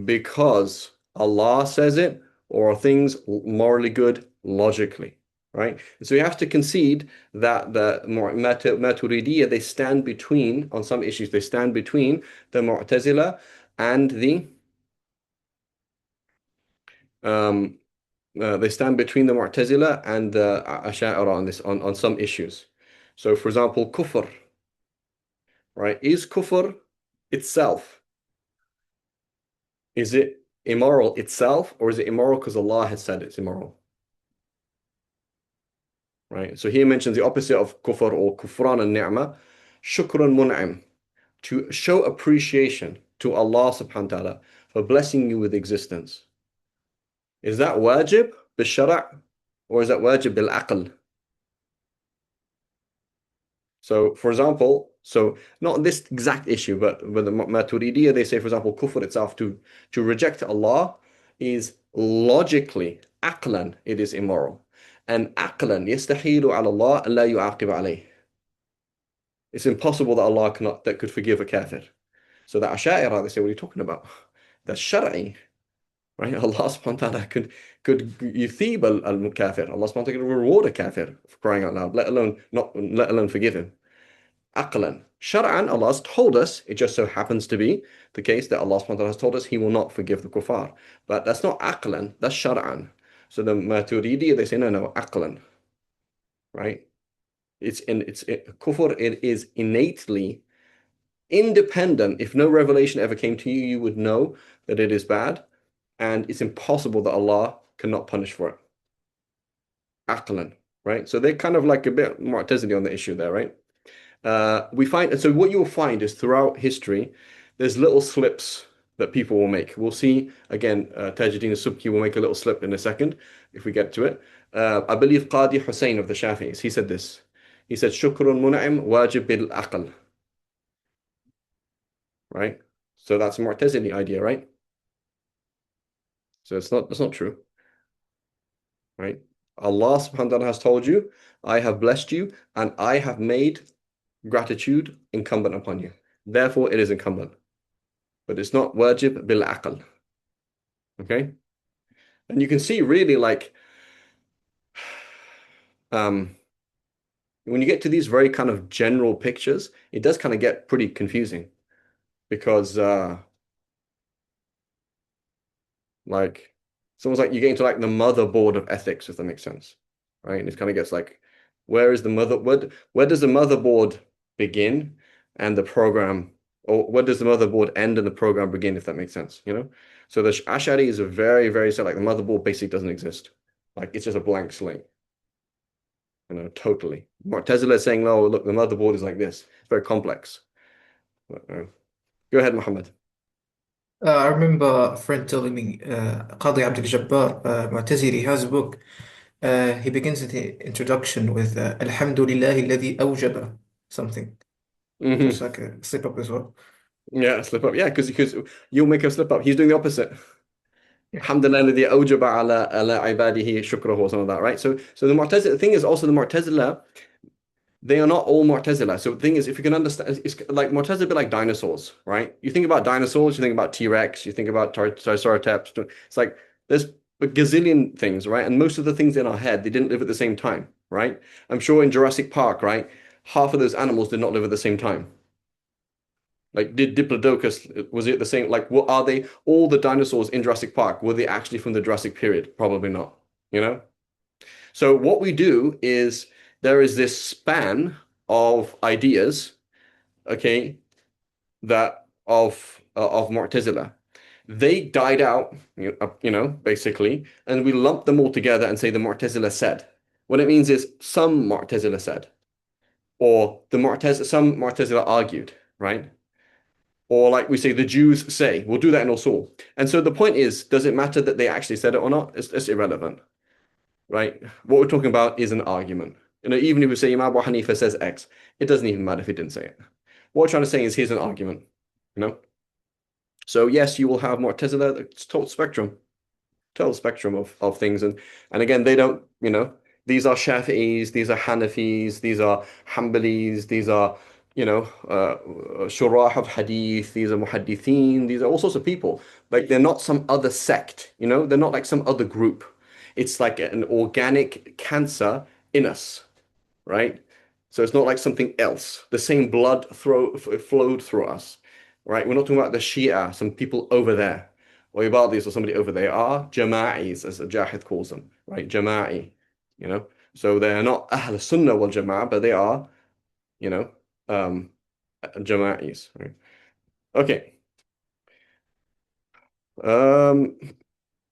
because Allah says it, or are things morally good logically? Right? So you have to concede that the Maturidiyya, they stand between, on some issues, they stand between the Mu'tazila and they stand between the Mu'tazila and the Asha'ira on some issues. So for example, kufr, right? Is kufr itself, is it immoral itself, or is it immoral because Allah has said it's immoral? Right? So he mentions the opposite of kufr or kufran al-ni'mah, shukrun mun'im, to show appreciation to Allah subhanahu wa ta'ala for blessing you with existence. Is that wajib bil-shara' or is that wajib bil-aql? So, for example, so not this exact issue, but with the Maturidiyya, they say, for example, kufr itself, to reject Allah is logically, aqlan, it is immoral. And aqlan, yastahilu ala Allah an la yu'aqib alayh. It's impossible that Allah cannot, that could forgive a kafir. So the Asha'ira, they say, what are you talking about? That's shar'i, right? Allah subhanahu wa ta'ala could yuthib al-kafir. Allah subhanahu wa ta'ala could reward a kafir for crying out loud, let alone forgive him. Aqlan. Shar'an, Allah has told us, it just so happens to be the case that Allah subhanahu wa ta'ala has told us He will not forgive the kuffar. But that's not aqlan, that's shar'an. So the Maturidi, they say, no, aqlan. Right? Kufr, it is innately independent. If no revelation ever came to you, you would know that it is bad, and it's impossible that Allah cannot punish for it. Aqlan. Right? So they're kind of like a bit Mu'tazili on the issue there, right? We find, and so what you'll find is throughout history, there's little slips that people will make. We'll see again, Tajuddin al-Subki will make a little slip in a second if we get to it. I believe Qadi Hussein of the Shafi'is, he said this. He said, Shukrun mun'im wajib bil aql. Right? So that's a Mu'tazili idea, right? So that's not true. Right? Allah subhanahu wa ta'ala has told you, I have blessed you and I have made gratitude incumbent upon you. Therefore, it is incumbent. But it's not wajib bil aql. Okay? And you can see really like when you get to these very kind of general pictures, it does kind of get pretty confusing because like it's almost like you get into like the motherboard of ethics, if that makes sense. Right? And it kind of gets like, where is the where does the motherboard begin and the program, or where does the motherboard end and the program begin, if that makes sense, you know? So the Ash'ari is a very, very, so like the motherboard basically doesn't exist. Like it's just a blank slate. You know, totally. Mu'tazila is saying, no, look, the motherboard is like this. It's very complex. But, go ahead, Muhammad. I remember a friend telling me, Qadi Abdul Jabbar, Mu'tazili, has a book. He begins the introduction with Alhamdulillah alladhi awjaba something. Just Hmm. like a slip up as well. Yeah, slip up. Yeah, because you'll make him slip up. He's doing the opposite. Yeah. Alhamdulillah alladhi awjaba ala ibadihi shukrahu or something like that, right? So the Mu'tazila, the thing is also the Mu'tazila, they are not all Mu'tazila. So the thing is, if you can understand, it's like Mu'tazila a bit like dinosaurs, right? You think about dinosaurs, you think about T-Rex, you think about Triceratops. It's like there's a gazillion things, right? And most of the things in our head, they didn't live at the same time, right? I'm sure in Jurassic Park, right? Half of those animals did not live at the same time. Like, did Diplodocus, was it the same? Like, what are they? All the dinosaurs in Jurassic Park, were they actually from the Jurassic period? Probably not, you know? So what we do is there is this span of ideas, okay, that of Mu'tazila. They died out, basically, and we lump them all together and say the Mu'tazila said. What it means is some Mu'tazila said, or some Mu'tazila argued, right? Or like we say, the Jews say. We'll do that in Usul. And so the point is, does it matter that they actually said it or not? It's irrelevant, right? What we're talking about is an argument. Even if we say Imam Abu Hanifa says X, it doesn't even matter if he didn't say it. What we're trying to say is here's an argument, you know? So yes, you will have Mu'tazila, it's total spectrum of things. And again, they don't, these are Shafi'is, these are Hanafis, these are Hanbalis, these are, Shurah of Hadith, these are Muhaddithin, these are all sorts of people. Like they're not some other sect, they're not like some other group. It's like an organic cancer in us, right? So it's not like something else. The same blood flowed through us, right? We're not talking about the Shia, some people over there, or Ibadis or somebody over there. They are Jama'is, as Jahid calls them, right? Jama'i, you know? So they're not Ahl Sunnah wal Jama'ah, but they are, Jama'is, right? Okay.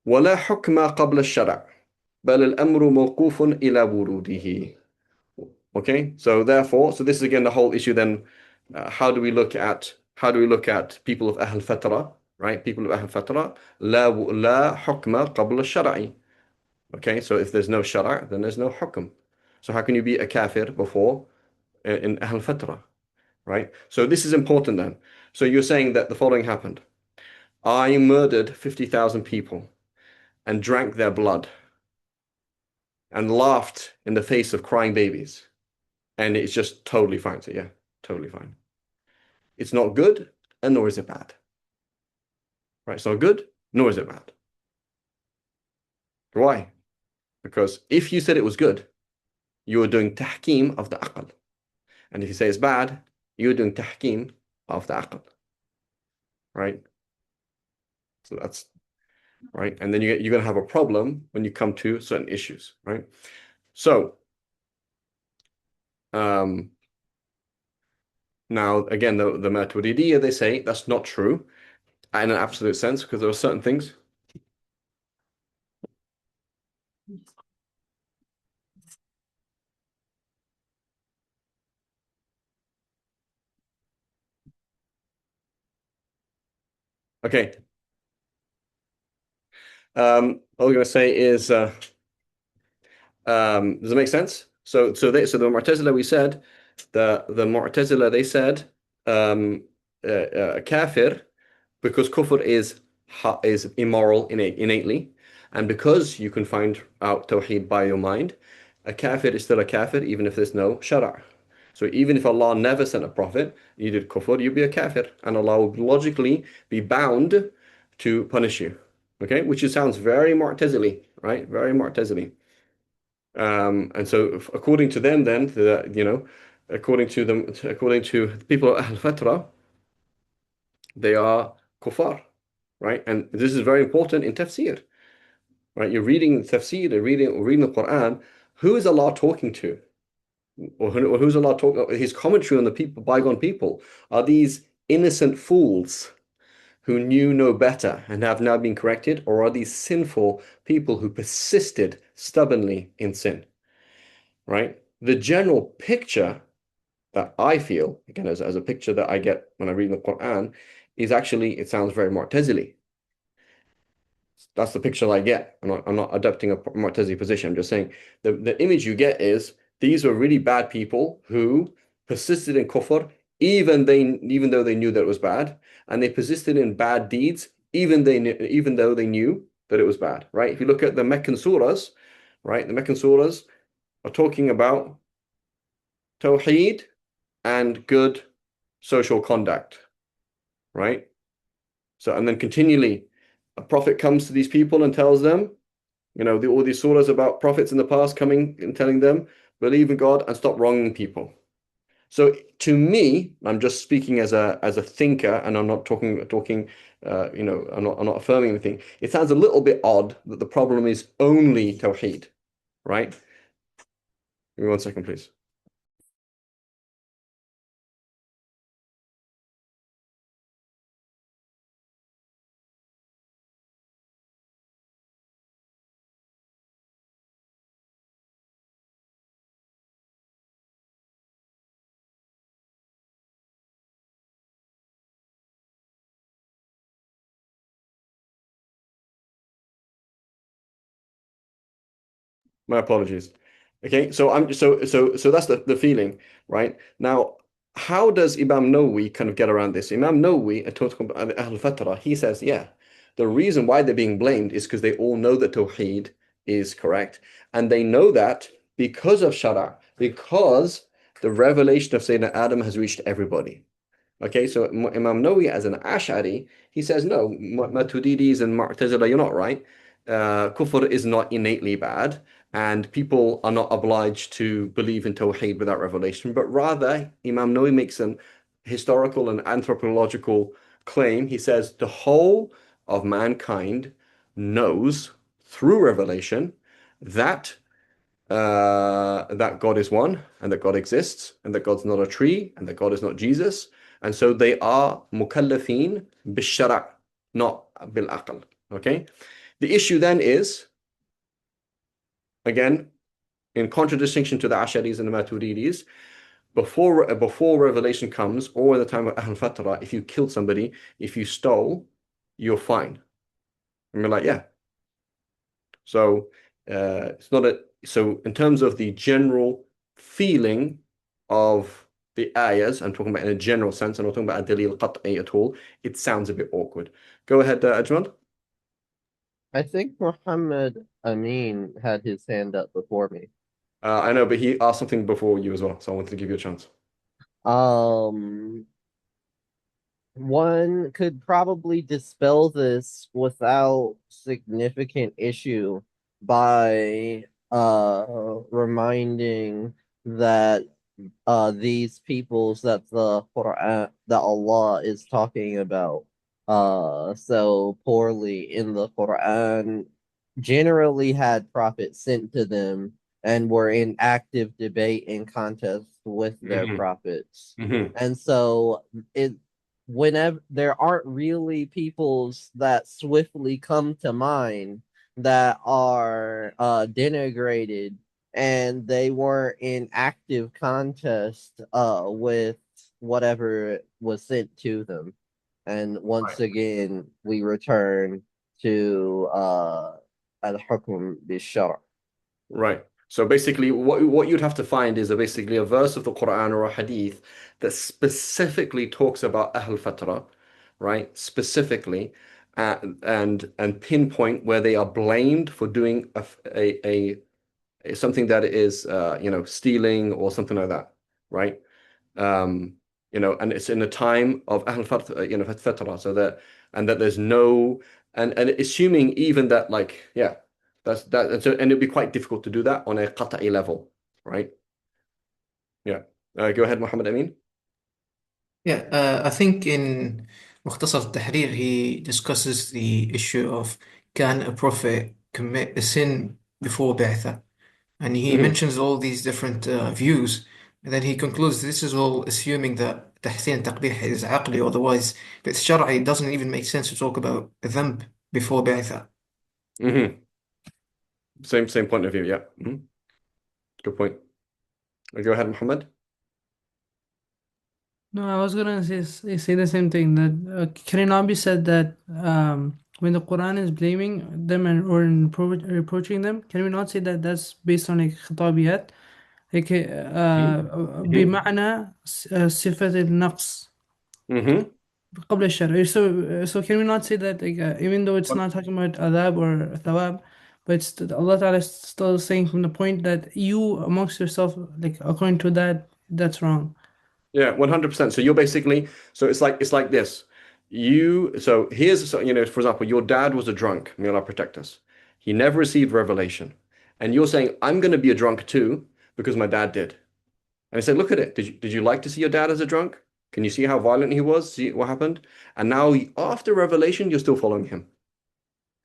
ولا حكم قبل الشرع بل الأمر موقوف إلى وروده. Okay, so therefore, this is again the whole issue then, how do we look at people of Ahl Fatra, right? People of Ahl Fatra, لا حكم قبل الشرع. Okay, so if there's no shara, then there's no hukm. So how can you be a kafir before in Ahl Fatra, right? So this is important then. So you're saying that the following happened. I murdered 50,000 people and drank their blood and laughed in the face of crying babies. And it's just totally fine. So yeah, totally fine. It's not good, and nor is it bad. Right? It's not good, nor is it bad. Why? Because if you said it was good, you were doing tahkim of the aql. And if you say it's bad, you're doing tahkim of the aql. Right? So that's right. And then you're going to have a problem when you come to certain issues. Right? So now again, the Maturidiyya, they say that's not true in an absolute sense because there are certain things. Okay. All I'm going to say is, does it make sense? So the Mu'tazila, we said the Mu'tazila, they said kafir because kufr is immoral innately, and because you can find out tawheed by your mind, a kafir is still a kafir even if there's no shara. So even if Allah never sent a prophet, you did kufr, you'd be a kafir, and Allah would logically be bound to punish you. Okay, which sounds very Mu'tazili, right? Very Mu'tazili. And so according to them, then according to them, according to the people of Al-Fatra, they are kuffar, right? And this is very important in tafsir, right? You're reading tafsir, reading the Quran. Who is Allah talking to? Or who's Allah talking? His commentary on the people, bygone people, are these innocent fools who knew no better and have now been corrected, or are these sinful people who persisted stubbornly in sin? Right? The general picture that I feel, again, as a picture that I get when I read the Quran, is actually, it sounds very Mu'tazili. That's the picture I get. I'm not adopting a Mu'tazili position. I'm just saying the image you get is these were really bad people who persisted in kufr, even though they knew that it was bad, and they persisted in bad deeds, even though they knew that it was bad, right? If you look at the Meccan surahs, right, the Meccan surahs are talking about Tawheed and good social conduct, right? So, and then continually, a prophet comes to these people and tells them, all these surahs about prophets in the past coming and telling them, believe in God and stop wronging people. So to me, I'm just speaking as a thinker, and I'm not talking. I'm not affirming anything. It sounds a little bit odd that the problem is only Tawheed, right? Give me 1 second, please. My apologies. Okay, so that's the feeling, right? Now, how does Imam Nawawi kind of get around this? Imam Nawawi, Ahl Fatra, he says, yeah, the reason why they're being blamed is because they all know that Tawheed is correct, and they know that because of Shara, because the revelation of Sayyidina Adam has reached everybody. Okay, so Imam Nawawi as an Ash'ari, he says, no, Maturidis and Mu'tazila, you're not right. Kufr is not innately bad, and people are not obliged to believe in Tawheed without revelation, but rather Imam Nawawi makes an historical and anthropological claim. He says the whole of mankind knows through revelation that that God is one and that God exists and that God's not a tree and that God is not Jesus. And so they are mukallafin bishara, not bil aql. Okay. The issue then is, again, in contradistinction to the Asharis and the Maturidis, before revelation comes, or at the time of Ahl Fatra, if you killed somebody, if you stole, you're fine. And we're like, yeah. So it's not a so in terms of the general feeling of the ayahs, I'm talking about in a general sense, I'm not talking about a dalil qat'i at all. It sounds a bit awkward. Go ahead, Ajmal. I think Muhammad Amin had his hand up before me. I know, but he asked something before you as well, so I wanted to give you a chance. Um, One could probably dispel this without significant issue by reminding that these peoples that the Quran that Allah is talking about so poorly in the Quran generally had prophets sent to them and were in active debate and contest with their Hmm. prophets. Hmm. And so it whenever there aren't really peoples that swiftly come to mind that are denigrated and they were in active contest with whatever was sent to them. And once Right. again, we return to al-hukm bil-shar. Right. So basically, what you'd have to find is basically a verse of the Quran or a hadith that specifically talks about Ahl Fatra, right? Specifically, and pinpoint where they are blamed for doing something that is stealing or something like that, right? Um, and it's in a time of Ahl Fatra, Fatra, so that and that there's no and assuming even that like yeah. That's that, and it'd be quite difficult to do that on a qata'i level, right? Yeah. Go ahead, Muhammad Amin. Yeah, I think in مختصر التحرير he discusses the issue of can a prophet commit a sin before بعثة, and he Hmm. mentions all these different views, and then he concludes this is all assuming that تحسين التقبيح is عقلي, otherwise if it's شرعي it doesn't even make sense to talk about a ذنب before بعثة. Hmm. Same point of view. Yeah. Mhm. Good point. Go ahead, Muhammad. No, I was gonna say the same thing that can it not be said that when the Quran is blaming them and or reproaching them, can we not say that that's based on a خطابيات like Hmm. بمعنى صفة النقص Hmm. قبل الشرع. So can we not say that like even though it's not talking about adab or thawab, but Allah Ta'ala is still saying from the point that you amongst yourself, like according to that, that's wrong. Yeah, 100%. So you're basically it's like this. For example, your dad was a drunk, may Allah protect us. He never received revelation. And you're saying, I'm going to be a drunk too because my dad did. And I said, look at it. Did you like to see your dad as a drunk? Can you see how violent he was? See what happened? And now after revelation, you're still following him.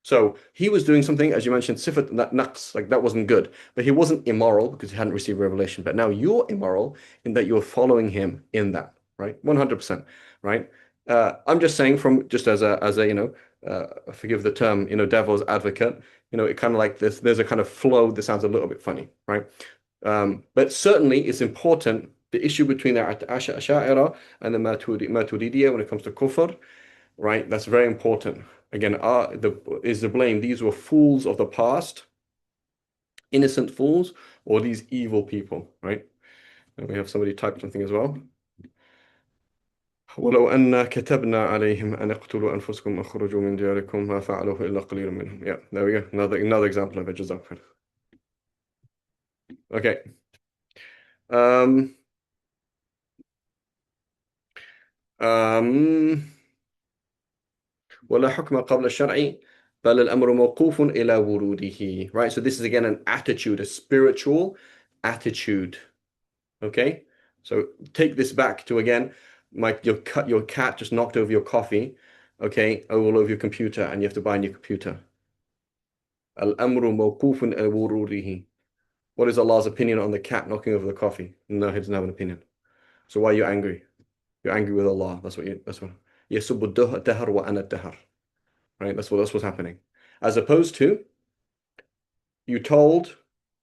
So he was doing something, as you mentioned, sifat that naqs, like that wasn't good. But he wasn't immoral because he hadn't received revelation. But now you're immoral in that you're following him in that, right? 100%, right? I'm just saying from just as a forgive the term, devil's advocate, it kind of like this, there's a kind of flow that sounds a little bit funny, right? But certainly it's important, the issue between the Asha'ira and the Maturidiyya when it comes to kufr, right? That's very important. Again, is the blame these were fools of the past, innocent fools, or these evil people, right? And we have somebody type something as well. ولو أن كتبنا عليهم أن اقتلوا أنفسكم اخرجوا من دياركم ما فعلوه إلا قليل منهم. Yeah, there we go. Another example of it. Jazakallah. Okay. Um, um, ولا حكم قبل الشرع بل الأمر موقوف إلى وروده. Right, so this is again an attitude, a spiritual attitude. Okay, so take this back to again, Mike, your cat just knocked over your coffee, okay, all over your computer, and you have to buy a new computer. الأمر موقوف إلى وروده. What is Allah's opinion on the cat knocking over the coffee? No, he doesn't have an opinion. So why are you angry? You're angry with Allah. That's what. يسب الدهر وأنا الدهر. Right? That's what's happening. As opposed to you told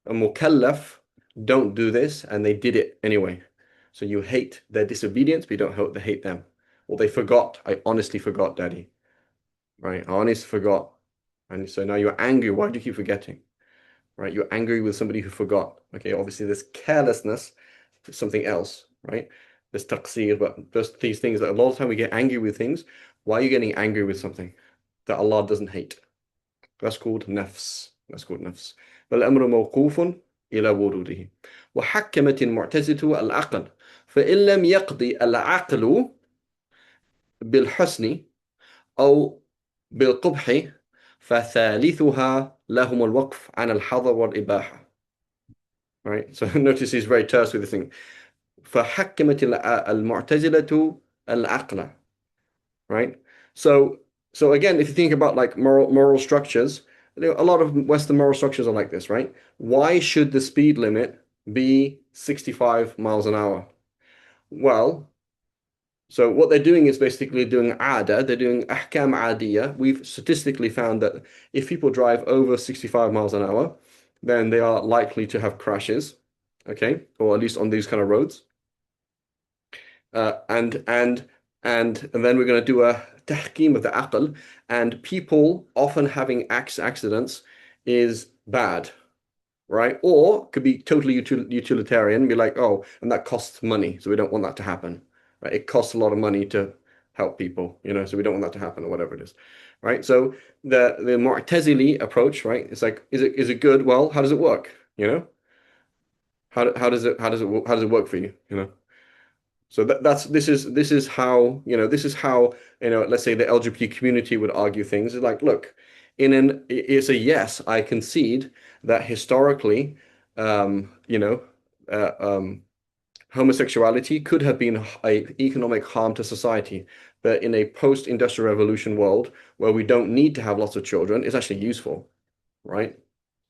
a mukallaf, don't do this, and they did it anyway. So you hate their disobedience, but you don't hate them. Or they forgot. I honestly forgot, Daddy. right? Anis forgot. And so now you're angry. Why do you keep forgetting? Right? You're angry with somebody who forgot. Okay, obviously there's carelessness, something else, right? There's taqsir, but just these things that a lot of time we get angry with things. Why are you getting angry with something that Allah doesn't hate? That's called nafs. That's called nafs. فالأمر موقوف إلى وروده وحكمت المعتزلة العقل فإن لم يقضي العقل بالحسن أو بالقبح فثالثها لهم الوقف عن الحظر والإباحة. Right? So notice he's very terse with this thing. فحكمت المعتزلة العقل. Right? So so again, if you think about like moral structures, a lot of Western moral structures are like this, right? Why should the speed limit be 65 miles an hour? Well, so what they're doing is basically doing ada, they're doing ahkam adiyah. We've statistically found that if people drive over 65 miles an hour, then they are likely to have crashes, okay? Or at least on these kind of roads. Uh, and and and then we're going to do a tahkim of the aql, and people often having accidents is bad, right? Or could be totally utilitarian, be like, oh, and that costs money, so we don't want that to happen, right? It costs a lot of money to help people, so we don't want that to happen, or whatever it is, right? So the Mu'tazili approach, right? It's like, is it good? Well, how does it work? How does it work for you? So that's this is how let's say the LGBT community would argue things. It's like, look, it's a yes, I concede that historically, um, you know, uh, um, homosexuality could have been a economic harm to society, but in a post-industrial revolution world where we don't need to have lots of children, it's actually useful, right?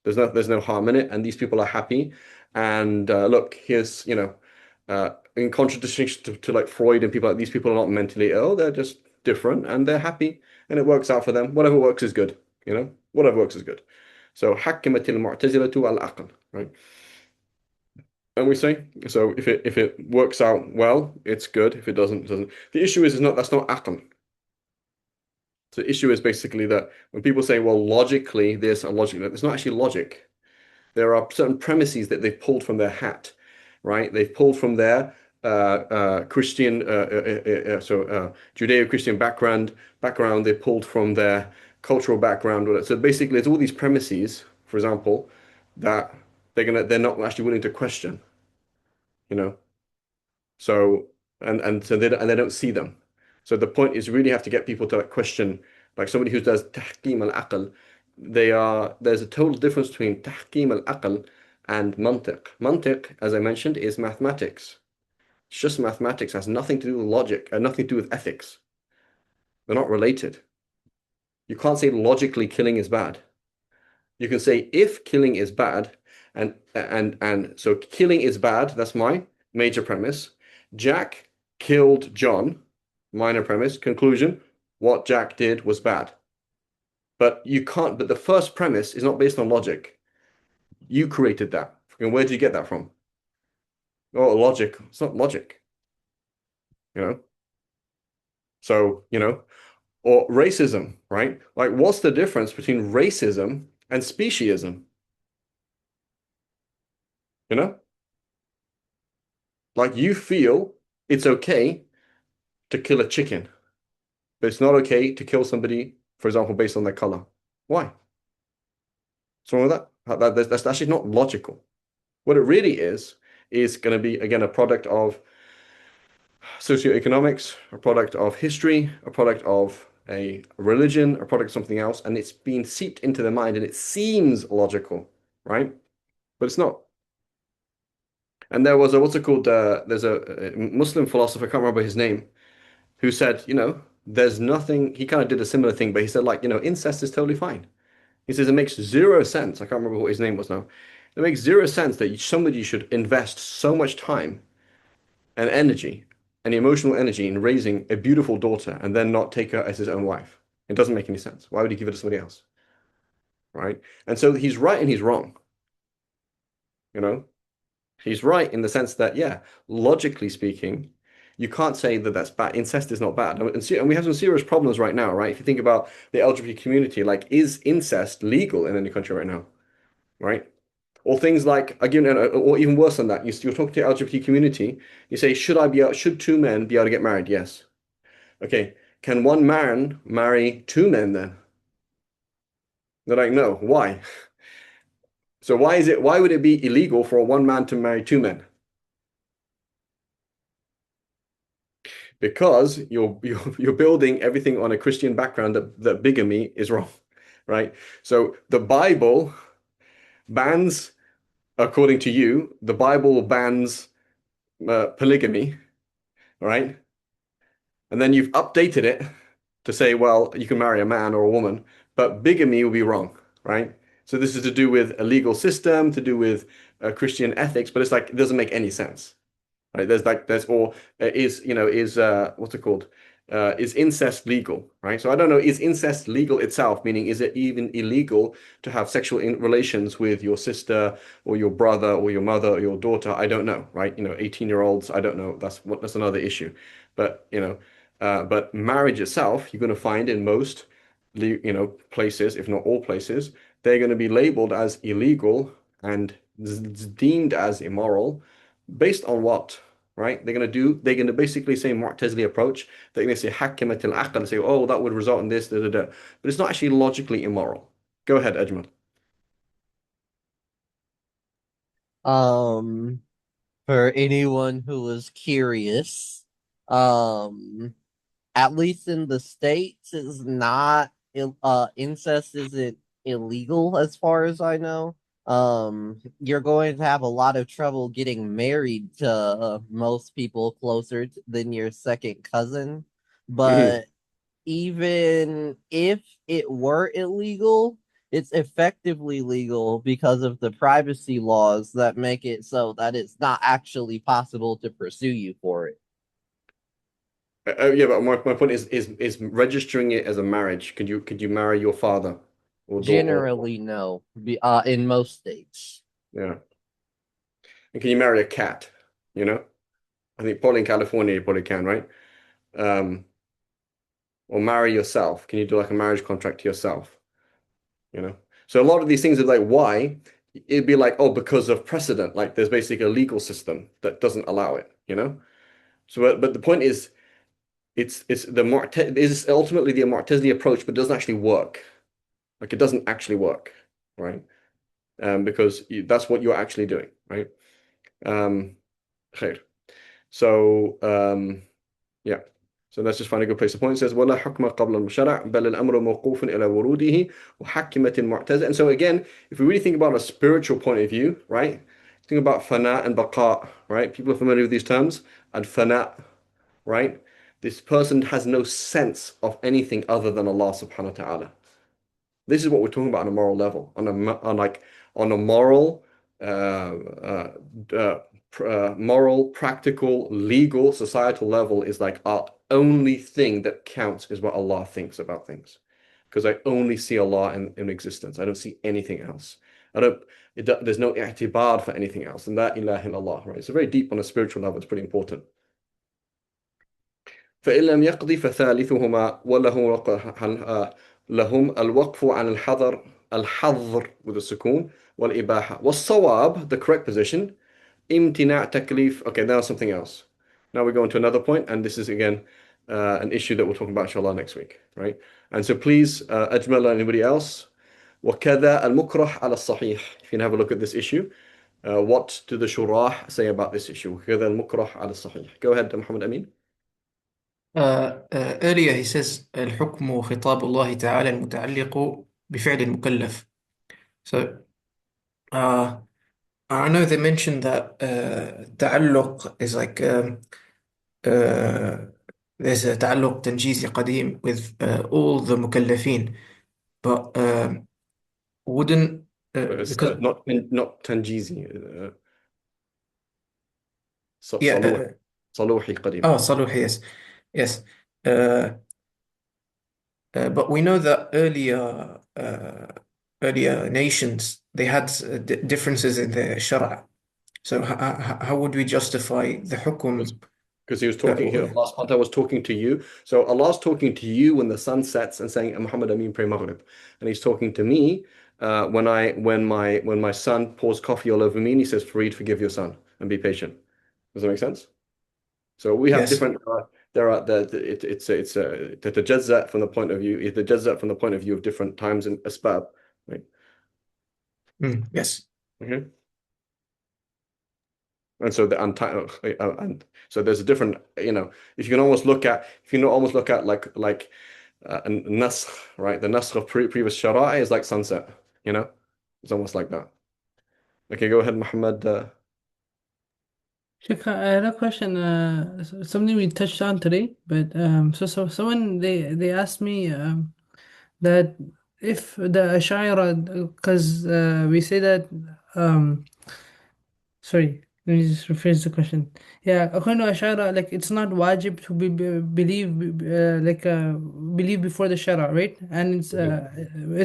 There's no harm in it, and these people are happy. And look, here's in contradiction to like Freud and people like these people are not mentally ill; they're just different, and they're happy, and it works out for them. Whatever works is good, whatever works is good. So حكمت المعتزلة العقل, right? And we say so if it works out well, it's good. If it doesn't, it doesn't. The issue is not that's not aql. So the issue is basically that when people say, well, logically this and logically that, it's not actually logic. There are certain premises that they've pulled from their hat, right? They've pulled from their Christian, Judeo-Christian background. They pulled from their cultural background. So basically, there's all these premises, for example, that they're not actually willing to question, you know. So so they don't see them. So the point is, really have to get people to like question, like somebody who does tahkim al-aql. There's a total difference between tahkim al-aql and mantiq. Mantiq, as I mentioned, is mathematics. It's just mathematics, it has nothing to do with logic and nothing to do with ethics. They're not related. You can't say logically killing is bad. You can say if killing is bad, and so killing is bad, that's my major premise. Jack killed John, minor premise. Conclusion, what Jack did was bad. But the first premise is not based on logic. You created that. And where did you get that from? Oh, logic. It's not logic. You know? So, or racism, right? Like, what's the difference between racism and speciesism? You know? Like, you feel it's okay to kill a chicken, but it's not okay to kill somebody, for example, based on their color. Why? What's wrong with that? That's actually not logical. What it really is going to be, again, a product of socioeconomics, a product of history, a product of a religion, a product of something else, and it's been seeped into the mind and it seems logical, right? But it's not. And there was what's it called? There's a Muslim philosopher, I can't remember his name, who said, there's nothing, he kind of did a similar thing, but he said, like, incest is totally fine. He says it makes zero sense. I can't remember what his name was now. It makes zero sense that somebody should invest so much time and energy and emotional energy in raising a beautiful daughter and then not take her as his own wife. It doesn't make any sense. Why would he give it to somebody else? Right? And so he's right and he's wrong. You know, he's right in the sense that, yeah, logically speaking, You can't say that that's bad. Incest is not bad. And we have some serious problems right now, right? If you think about the LGBT community, like, is incest legal in any country right now, right? Or things like, again, or even worse than that, you're talking to the LGBT community, you say, should two men be able to get married? Yes. Okay. Can one man marry two men then? They're like, no. Why? So why would it be illegal for one man to marry two men? Because you're building everything on a Christian background that bigamy is wrong, right? So the Bible bans, according to you, the Bible bans polygamy, right? And then you've updated it to say, well, you can marry a man or a woman, but bigamy will be wrong, right? So this is to do with a legal system, to do with Christian ethics, but it's like it doesn't make any sense. Right? There's or is what's it called? Is incest legal? Right? So I don't know. Is incest legal itself? Meaning, is it even illegal to have sexual relations with your sister or your brother or your mother or your daughter? I don't know. Right? 18-year-olds. I don't know. That's another issue. But but marriage itself, you're going to find in most places, if not all places, they're going to be labeled as illegal and deemed as immoral based on what? Right? They're gonna basically say Mu'tazili approach. They're gonna say حكمت العقل and say, oh, that would result in this, da, da, da. But it's not actually logically immoral. Go ahead, Ajmal. Um, for anyone who was curious, um, at least in the States, is not incest isn't illegal as far as I know. You're going to have a lot of trouble getting married to most people closer than your second cousin. Mhm. But even if it were illegal, it's effectively legal because of the privacy laws that make it so that it's not actually possible to pursue you for it. Yeah, but my point is registering it as a marriage. Could you marry your father or daughter? Generally, no, in most states. Yeah. And can you marry a cat? You know? I think probably in California you probably can, right? Um, or marry yourself. Can you do like a marriage contract to yourself? You know? So a lot of these things are like, why? It'd be like, oh, because of precedent. Like there's basically a legal system that doesn't allow it, you know? So, but the point is, it is ultimately the Mu'tazili approach, but it doesn't actually work. Like it doesn't actually work, right? Because that's what you're actually doing, right? Um, khair. So, yeah. So let's just find a good place to point. It says, وَلَا حُكْمَ قَبْلَ الْمُشَرَعِ بَلِ الْأَمْرُ مَوْقُوفٌ إِلَى وُرُودِهِ وَحَكِّمَةٍ مُعْتَزِلَةٍ. And so again, if we really think about a spiritual point of view, right? Think about fana and baqa, right? People are familiar with these terms. And fana, right? This person has no sense of anything other than Allah subhanahu wa ta'ala. This is what we're talking about on a moral level, on a moral, moral, practical, legal, societal level is like our only thing that counts is what Allah thinks about things. Because I only see Allah in existence. I don't see anything else. I don't. There's no i'tibad for anything else, and that ilaha illallah, right? So very deep on a spiritual level. It's pretty important. فإن لم يقضي فثالثهما لهم الوقف عن الحظر with a سكون والإباحة والصواب the correct position امتناع تكليف. Okay, now something else. Now we go on to another point, and this is again an issue that we'll talk about inshallah next week, right? And so please, أجمل anybody else. وكذا المكره على الصحيح. If you can have a look at this issue, what do the shurah say about this issue? وكذا المكره على الصحيح. Go ahead, Muhammad Amin. Earlier he says الحكم خطاب الله تعالى المتعلق بفعل المكلف. So I know they mentioned that تعلق is like uh, there's a تعلق تنجيزي قديم with all the مكلفين, but wouldn't It's because not Tanjizi. yeah صلوحي قديم. oh Saluhi, yes uh, but we know that earlier nations they had differences in the shara. So how would we justify the Because hukum? Because he was talking here, Allah subhanahu wa ta'ala was talking to you. So Allah's talking to you when the sun sets and saying, Muhammad Amin, pray Maghrib. And he's talking to me when my son pours coffee all over me and he says, Fareed, forgive your son and be patient. Does that make sense? So we have Yes. different there are the tajazza from the point of view, the tajazza from the point of view of different times and asbab, right? Yes. Okay. And so and so there's a different, if you can almost look at like a nas, right? The nas of previous shara'i is like sunset, it's almost like that. Okay, go ahead, Muhammad. Sheikh, I had a question, something we touched on today, but so someone they asked me that if the Ash'ira, because we say that sorry, let me just rephrase the question. Yeah, according to Ash'ira, like it's not wajib to believe before the Shara, right? And it's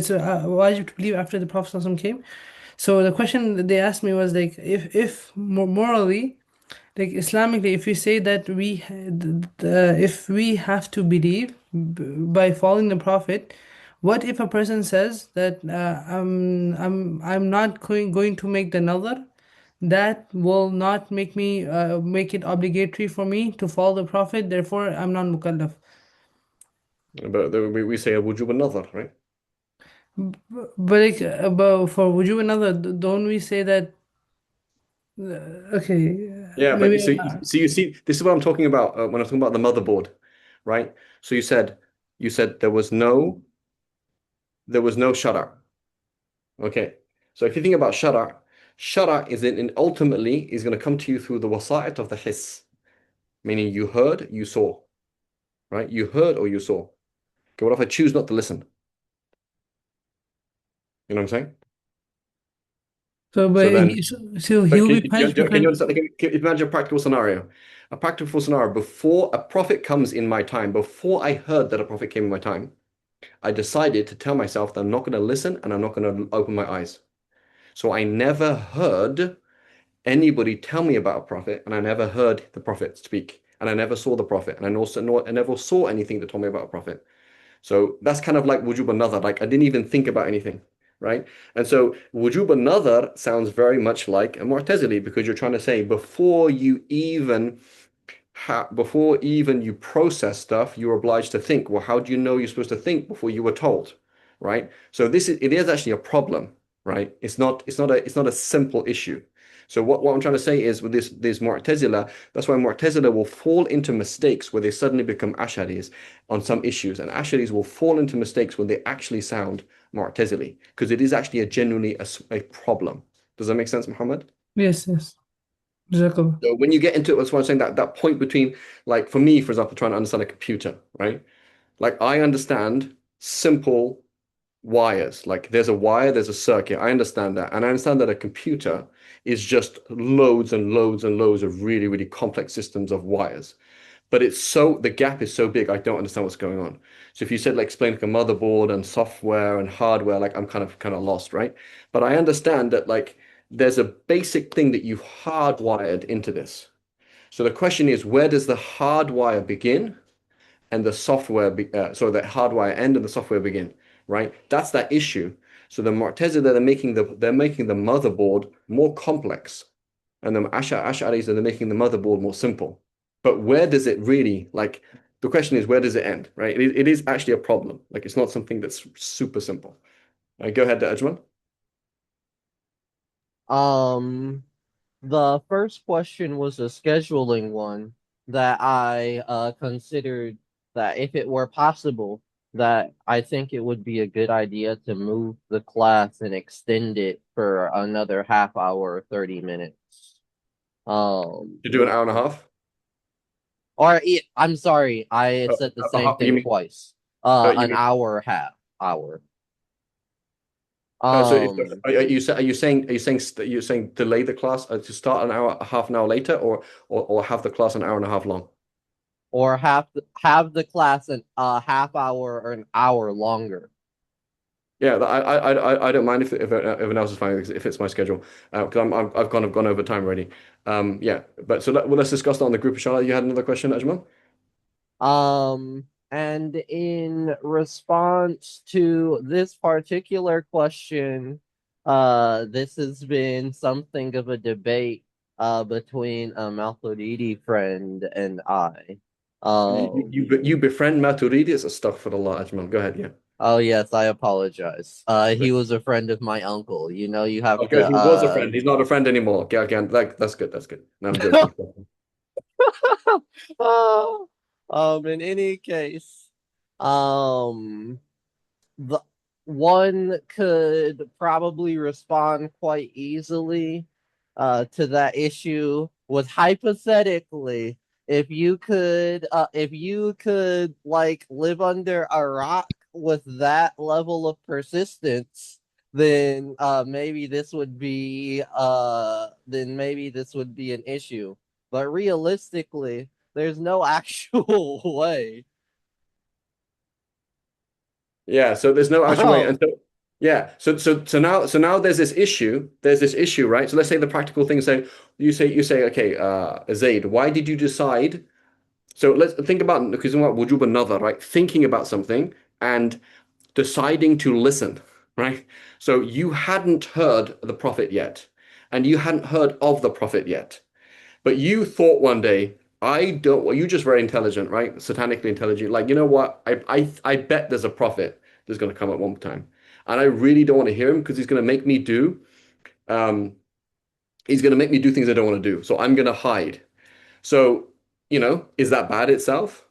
wajib to believe after the Prophet ﷺ came. So the question that they asked me was like, if morally, like Islamically, if we say that if we have to believe by following the Prophet, what if a person says that I'm not going to make the nadar? That will not make it obligatory for me to follow the Prophet. Therefore, I'm not mukallaf. But we say a wujub another, right? But like, but for wujub another, don't we say that? Okay, Yeah, but maybe. you see, this is what I'm talking about when I'm talking about the motherboard, right? So you said there was no shara. Okay. So if you think about shara ultimately is going to come to you through the wasa'it of the hiss, meaning you heard, you saw, right? You heard or you saw. Okay, what if I choose not to listen? You know what I'm saying? So, So then, so but he'll can be you, punished can you because. understand? Imagine a practical scenario. A practical scenario, before a prophet comes in my time, before I heard that a prophet came in my time, I decided to tell myself that I'm not going to listen and I'm not going to open my eyes. So I never heard anybody tell me about a prophet, and I never heard the prophet speak, and I never saw the prophet, and I never saw anything that told me about a prophet. So that's kind of like wujub another. Like I didn't even think about anything, right? And so wujub another sounds very much like a Mu'tazili because you're trying to say before even you process stuff, you're obliged to think. Well, how do you know you're supposed to think before you were told, right? So it is actually a problem, right? It's not a simple issue. So what I'm trying to say is with this Mu'tazila, that's why Mu'tazila will fall into mistakes where they suddenly become Ash'aris on some issues, and Ash'aris will fall into mistakes when they actually sound Mu'tazili, because it is actually genuinely a problem. Does that make sense, Muhammad? Yes, yes. Jazakallah. So when you get into it, that's why I'm saying that point between, like for me, for example, trying to understand a computer, right? Like I understand simple wires. Like there's a wire, there's a circuit. I understand that. And I understand that a computer is just loads and loads and loads of really, really complex systems of wires. But the gap is so big, I don't understand what's going on. So if you said like explain like a motherboard and software and hardware, like I'm kind of lost, right? But I understand that like there's a basic thing that you've hardwired into this. So the question is, where does the hardwire begin and the the hardwire end and the software begin, right? That's that issue. So the Mu'tazila, they're making the motherboard more complex, and the Ash'aris they're making the motherboard more simple. But where does it really like? The question is, where does it end, right? It is actually a problem. Like it's not something that's super simple. Go ahead, Ajman. Um, the first question was a scheduling one that I considered that if it were possible, that I think it would be a good idea to move the class and extend it for another half hour or 30 minutes. Um, You do an hour and a half. I'm sorry, I Uh, said the uh, same you thing mean twice. you An mean hour, half hour. so Um, are you saying delay the class to start an hour half an hour later or have the class an hour and a half long? or have the class an half hour or an hour longer. Yeah, I don't mind if everyone else is fine if it's my schedule because I've kind of gone over time already. Yeah, but so let's discuss that on the group. Inshallah, you had another question, Ajmal? And in response to this particular question, this has been something of a debate between a Maturidi friend and I. You befriend Maturidi? It's astaghfirullah, Ajmal. Go ahead, yeah. Oh yes, I apologize. He But, was a friend of my uncle. You know, you have okay, to he was a friend. He's not a friend anymore. Okay, again, that's good. That's good. No, I'm joking. Oh, in any case, um, the one could probably respond quite easily to that issue was hypothetically if you could like live under a rock with that level of persistence, then maybe this would be an issue, but realistically there's no actual way. Yeah, so there's no actual way. And um so yeah, so now there's this issue. There's this issue, right? So let's say the practical thing say you say, okay, Zaid, why did you decide? So let's think about because what wujub another, right? Thinking about something and deciding to listen, right? So you hadn't heard the Prophet yet, and you hadn't heard of the Prophet yet. But you thought one day, I don't, well, you're just very intelligent, right? Satanically intelligent. Like, you know what? I bet there's a prophet that's going to come at one time. And I really don't want to hear him because um, he's going to make me do things I don't want to do. So I'm going to hide. So, is that bad itself?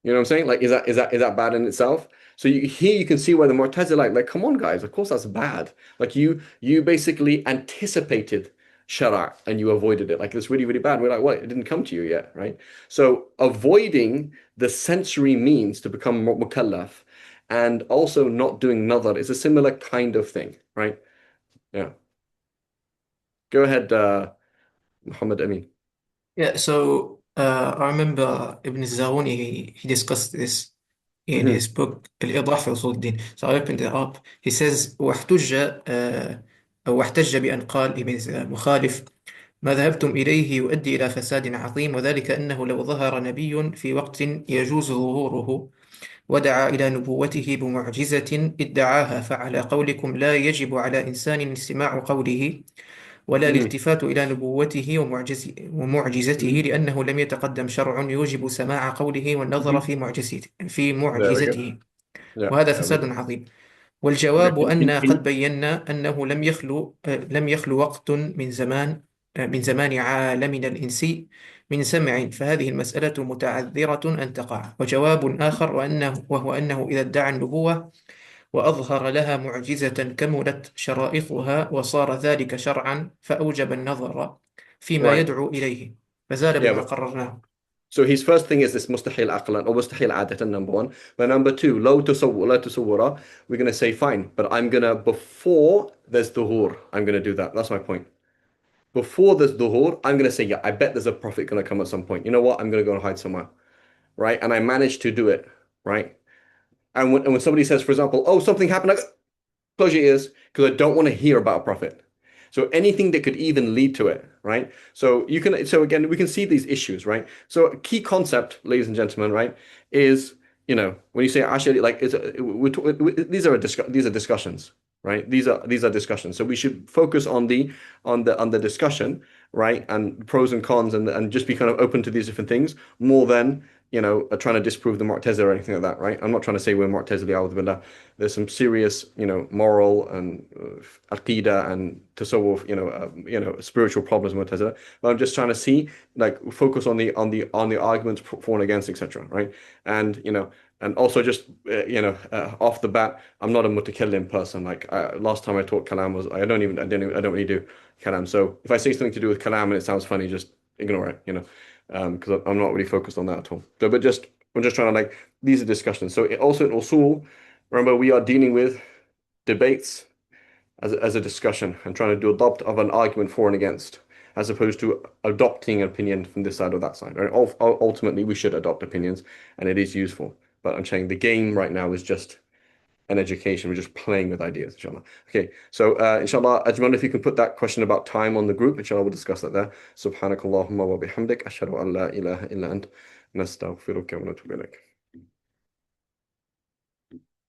You know what I'm saying? Like, is that bad in itself? So here you can see where the Mu'tazila like, come on, guys, of course that's bad. Like you basically anticipated Shara and you avoided it. Like it's really, really bad. We're like, what? It didn't come to you yet, right? So avoiding the sensory means to become mukallaf and also not doing nadar is a similar kind of thing, right? Yeah. Go ahead, Muhammad Amin. Yeah, so I remember Ibn Zawni, he discussed this in his Hmm. book الإيضاح في أصول الدين. So I opened it up. He says أو احتج بأن قال ابن مخالف ما ذهبتم إليه يؤدي إلى فساد عظيم، وذلك أنه لو ظهر نبي في وقت يجوز ظهوره ودعا إلى نبوته بمعجزة ادعاها، فعلى قولكم لا يجب على إنسان استماع قوله ولا Hmm. الالتفات إلى نبوته ومعجزته Hmm. لأنه لم يتقدم شرع يوجب سماع قوله والنظر Hmm. في There we go. معجزته، Yeah. وهذا Yeah. فساد عظيم. Okay. والجواب أن قد بينا أنه لم يخلو وقت من زمان عالمنا الإنسي من سمع، فهذه المسألة متعذرة أن تقع. وجواب آخر وهو أنه إذا ادعى النبوة وأظهر لها معجزة كملت شرائطها وصار ذلك شرعا فأوجب النظر فيما Right. يدعو إليه فزال Yeah, بما but قررناه. so his first thing is this mustahil aqlan or mustahil adatan, number one. But number two, la tasawwura, we're going to say fine, but I'm going to, before there's duhur, I'm going to do that. That's my point. Before there's duhur, I'm going to say, yeah, I bet there's a prophet going to come at some point. You know what? I'm going to go and hide somewhere, right? And I managed to do it, right? And when somebody says, for example, oh, something happened, I go, close your ears because I don't want to hear about a prophet. So anything that could even lead to it, right? So again, we can see these issues, right? So a key concept, ladies and gentlemen, right, is, when you say actually, like, these are discussions, right? These are discussions. So we should focus on the discussion, right? And pros and cons and just be kind of open to these different things more than, trying to disprove the Mu'tazila or anything like that, right? I'm not trying to say we're Mu'tazili, a'udhu billah. There's some serious, moral and aqidah and tasawwuf, spiritual problems with Mu'tazila. But I'm just trying to see, like, focus on the arguments for and against, etc. Right? And and also just off the bat, I'm not a mutakallim person. Like last time I taught kalam was I don't really do kalam. So if I say something to do with kalam and it sounds funny, just ignore it. Because I'm not really focused on that at all. So, but I'm just trying to like these are discussions. So also in usul, remember we are dealing with debates as a discussion and trying to do adopt of an argument for and against, as opposed to adopting an opinion from this side or that side. Right? Ultimately, we should adopt opinions, and it is useful. But I'm saying the game right now is just an education. We're just playing with ideas, inshallah. Okay, so inshallah, Ajmal, if you can put that question about time on the group, inshallah, we'll discuss that there. Subhanakallahumma wa bihamdik, ashhadu an la ilaha illa ant, nastaghfiruka wa natubu ilaik.